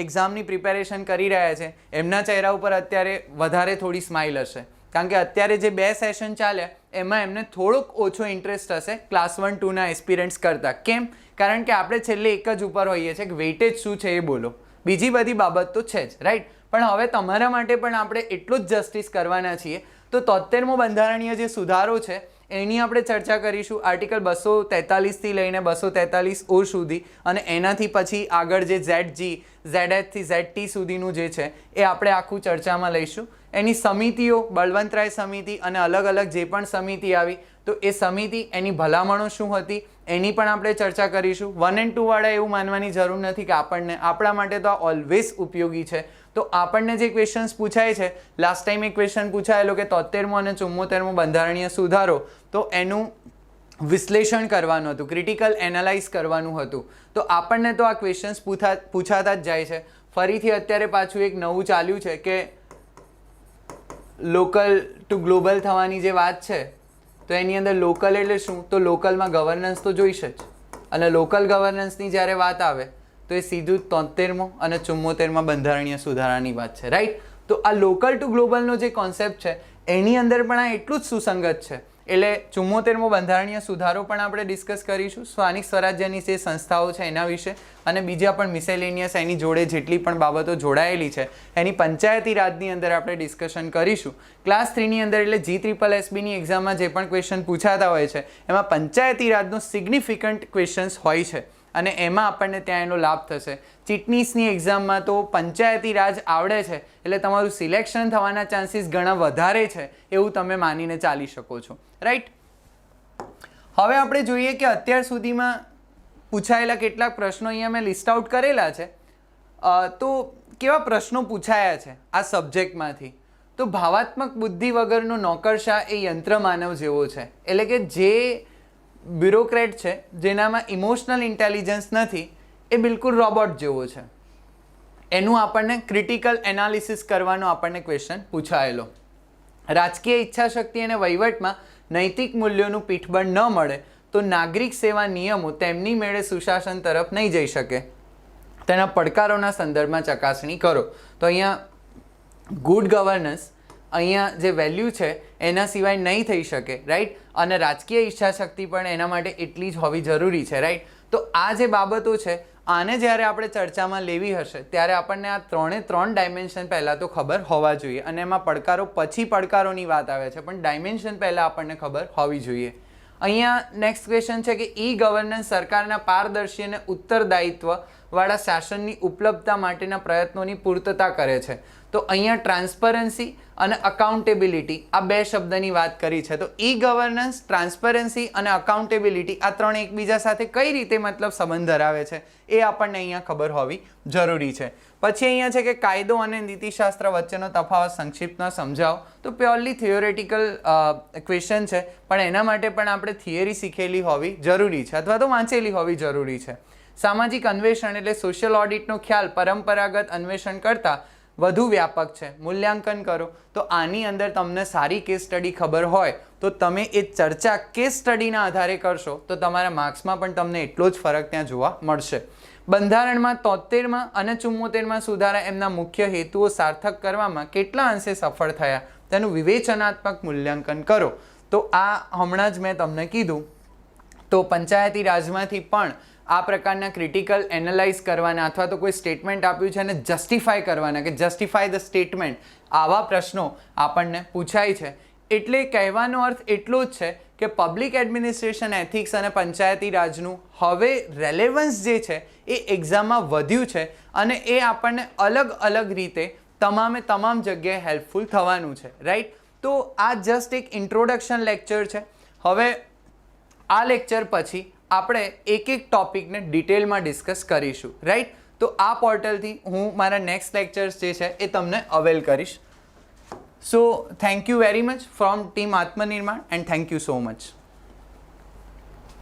એક્ઝામની પ્રિપેરેશન કરી રહ્યા છે એમના ચહેરા ઉપર અત્યારે વધારે થોડી સ્માઇલ હશે, કારણ કે અત્યારે જે 2 સેશન ચાલ્યા એમાં એમને થોડોક ઓછો ઇન્ટરેસ્ટ હશે ક્લાસ 1-2ના એસ્પિરન્ટ્સ કરતાં. કેમ? કારણ કે આપણે છેલ્લે એક જ ઉપર હોઈએ છીએ કે વેઇટેજ શું છે એ બોલો, બીજી બધી બાબત તો છે જ, રાઈટ. પણ હવે તમારા માટે પણ આપણે એટલું જ જસ્ટિસ કરવાના છીએ. તો 73મો બંધારણીય જે સુધારો છે એની આપણે ચર્ચા કરીશું, આર્ટિકલ 243થી લઈને 243O સુધી, અને એનાથી પછી આગળ જે ZG, ZH થી ZT સુધીનું જે છે એ આપણે આખું ચર્ચામાં લઈશું. એની સમિતિઓ, બળવંતરાય સમિતિ અને અલગ અલગ જે પણ સમિતિ આવી તો એ સમિતિ, એની ભલામણો શું હતી એની પણ આપણે ચર્ચા કરીશું. 1 and 2 વાળા એવું માનવાની જરૂર નથી કે આપણા માટે તો આ ઓલવેઝ ઉપયોગી છે. તો આપણને જે ક્વેશ્ચન્સ પૂછાય છે, લાસ્ટ ટાઈમ એક ક્વેશ્ચન પૂછાયેલો કે 73મો અને 74મો બંધારણીય સુધારો, તો એનું વિશ્લેષણ કરવાનું હતું, ક્રિટિકલ એનાલાઇઝ કરવાનું હતું. તો આપણને તો આ ક્વેશ્ચન્સ પૂછાતા જ જાય છે. ફરીથી અત્યારે પાછું એક નવું ચાલ્યું છે કે લોકલ ટુ ગ્લોબલ થવાની જે વાત છે, તો એની અંદર લોકલ એટલે શું? તો લોકલમાં ગવર્નન્સ તો જોઈશે જ, અને લોકલ ગવર્નન્સની જ્યારે વાત આવે તો એ સીધું 73મો અને 74મા બંધારણીય સુધારાની વાત છે, રાઈટ. તો આ લોકલ ટુ ગ્લોબલનો જે કોન્સેપ્ટ છે એની અંદર પણ આ એટલું જ સુસંગત છે. એટલે 74મો બંધારણીય સુધારો પણ આપણે ડિસ્કસ કરીશું, સ્થાનિક સ્વરાજ્યની જે સંસ્થાઓ છે એના વિશે, અને બીજા પણ મિસેલેનિયસ એની જોડે જેટલી પણ બાબતો જોડાયેલી છે એની પંચાયતી રાજની અંદર આપણે ડિસ્કશન કરીશું. ક્લાસ 3ની અંદર એટલે GSSBની એક્ઝામમાં જે પણ ક્વેશ્ચન પૂછાતા હોય છે એમાં પંચાયતી રાજનો સિગ્નિફિકન્ટ ક્વેશ્ચન્સ હોય છે, અને એમાં આપણને ત્યાં એનો લાભ થશે. ચીટનીસની એક્ઝામમાં તો પંચાયતી રાજ આવડે છે એટલે તમારું સિલેક્શન થવાના ચાન્સીસ ઘણા વધારે છે એવું તમે માનીને ચાલી શકો છો, રાઈટ. હવે આપણે જોઈએ કે અત્યાર સુધીમાં પૂછાયેલા કેટલાક પ્રશ્નો અહીંયા મેં લિસ્ટ આઉટ કરેલા છે. તો કેવા પ્રશ્નો પૂછાયા છે આ સબ્જેક્ટમાંથી? તો ભાવાત્મક બુદ્ધિ વગરનો નોકરશાહ એ યંત્ર માનવ જેવો છે, એટલે કે જે બ્યુરોક્રેટ છે જેનામાં ઇમોશનલ ઇન્ટેલિજન્સ નથી એ બિલકુલ રોબોટ જેવો છે. એનું આપણને ક્રિટિકલ એનાલિસિસ કરવાનો આપણને ક્વેશ્ચન પૂછાયેલો. રાજકીય ઈચ્છાશક્તિ અને વહીવટમાં નૈતિક મૂલ્યોનું પીઠબળ ન મળે તો નાગરિક સેવા નિયમો તેમની મેળે સુશાસન તરફ નહીં જઈ શકે. તેના પડકારોના સંદર્ભમાં ચકાસણી કરો. તો અહીંયા ગુડ ગવર્નન્સ, અહીંયા જે વેલ્યુ છે એના સિવાય નહીં થઈ શકે, રાઈટ. અને રાજકીય ઈચ્છાશક્તિ પણ એના માટે એટલી જ હોવી જરૂરી છે, રાઈટ. તો આ જે બાબતો છે આને જ્યારે આપણે ચર્ચામાં લેવી હશે ત્યારે આપણને આ 3 ડાયમેન્શન પહેલાં તો ખબર હોવા જોઈએ, અને એમાં પડકારો પછી પડકારોની વાત આવે છે, પણ ડાયમેન્શન પહેલાં આપણને ખબર હોવી જોઈએ. અહીંયા નેક્સ્ટ ક્વેશ્ચન છે કે ઈ ગવર્નન્સ સરકારના પારદર્શી અને ઉત્તરદાયિત્વવાળા શાસનની ઉપલબ્ધતા માટેના પ્રયત્નોની પૂર્તતા કરે છે. તો અહીંયા ટ્રાન્સપરન્સી અને અકાઉન્ટેબિલિટી આ 2 શબ્દની વાત કરી છે. તો ઈ ગવર્નન્સ, ટ્રાન્સપરન્સી અને અકાઉન્ટેબિલિટી આ 3 એકબીજા સાથે કઈ રીતે મતલબ સંબંધ ધરાવે છે એ આપણને અહીંયા ખબર હોવી જરૂરી છે. પછી અહીંયા છે કે કાયદો અને નીતિશાસ્ત્ર વચ્ચેનો તફાવત સંક્ષિપ્તમાં સમજાવો. તો પ્યોરલી થિયોરેટિકલ ક્વેશ્ચન છે, પણ એના માટે પણ આપણે થિયરી શીખેલી હોવી જરૂરી છે અથવા તો વાંચેલી હોવી જરૂરી છે. સામાજિક અન્વેષણ એટલે સોશિયલ ઓડિટનો ખ્યાલ પરંપરાગત અન્વેષણ કરતાં વધુ વ્યાપક છે. મૂલ્યાંકન કરો. તો આની અંદર તમને સારી કેસ સ્ટડી ખબર હોય તો તમે એ ચર્ચા કેસ સ્ટડીના આધારે કરશો તો તમારા માર્ક્સમાં પણ તમને એટલો જ ફરક ત્યાં જોવા મળશે. બંધારણમાં 73માં અને 74માં સુધારા એમના મુખ્ય હેતુઓ સાર્થક કરવામાં કેટલા અંશે સફળ થયા તેનું વિવેચનાત્મક મૂલ્યાંકન કરો. તો આ હમણાં જ મેં તમને કીધું. તો પંચાયતી રાજમાંથી પણ આ પ્રકારના ક્રિટિકલ એનાલાઇઝ કરવાના અથવા તો કોઈ સ્ટેટમેન્ટ આપ્યું છે અને જસ્ટિફાય કરવાના કે જસ્ટિફાય ધ સ્ટેટમેન્ટ, આવા પ્રશ્નો આપણને પૂછાય છે. એટલે કહેવાનો અર્થ એટલો જ છે કે પબ્લિક એડમિનિસ્ટ્રેશન એથિક્સ અને પંચાયતી રાજનું હવે રેલેવન્સ જે છે એ એક્ઝામમાં વધ્યું છે, અને એ આપણને અલગ અલગ રીતે તમામ જગ્યાએ હેલ્પફુલ થવાનું છે, રાઈટ. તો આ જસ્ટ એક ઇન્ટ્રોડક્શન લેક્ચર છે. હવે આ લેક્ચર પછી આપણે એક ટોપિકને ડિટેલમાં ડિસ્કસ કરીશું, રાઈટ. તો આ પોર્ટલથી હું મારા નેક્સ્ટ લેક્ચર્સ જે છે એ તમને અવેલ કરીશ. So thank you very much from team Atmanirman and thank you so much.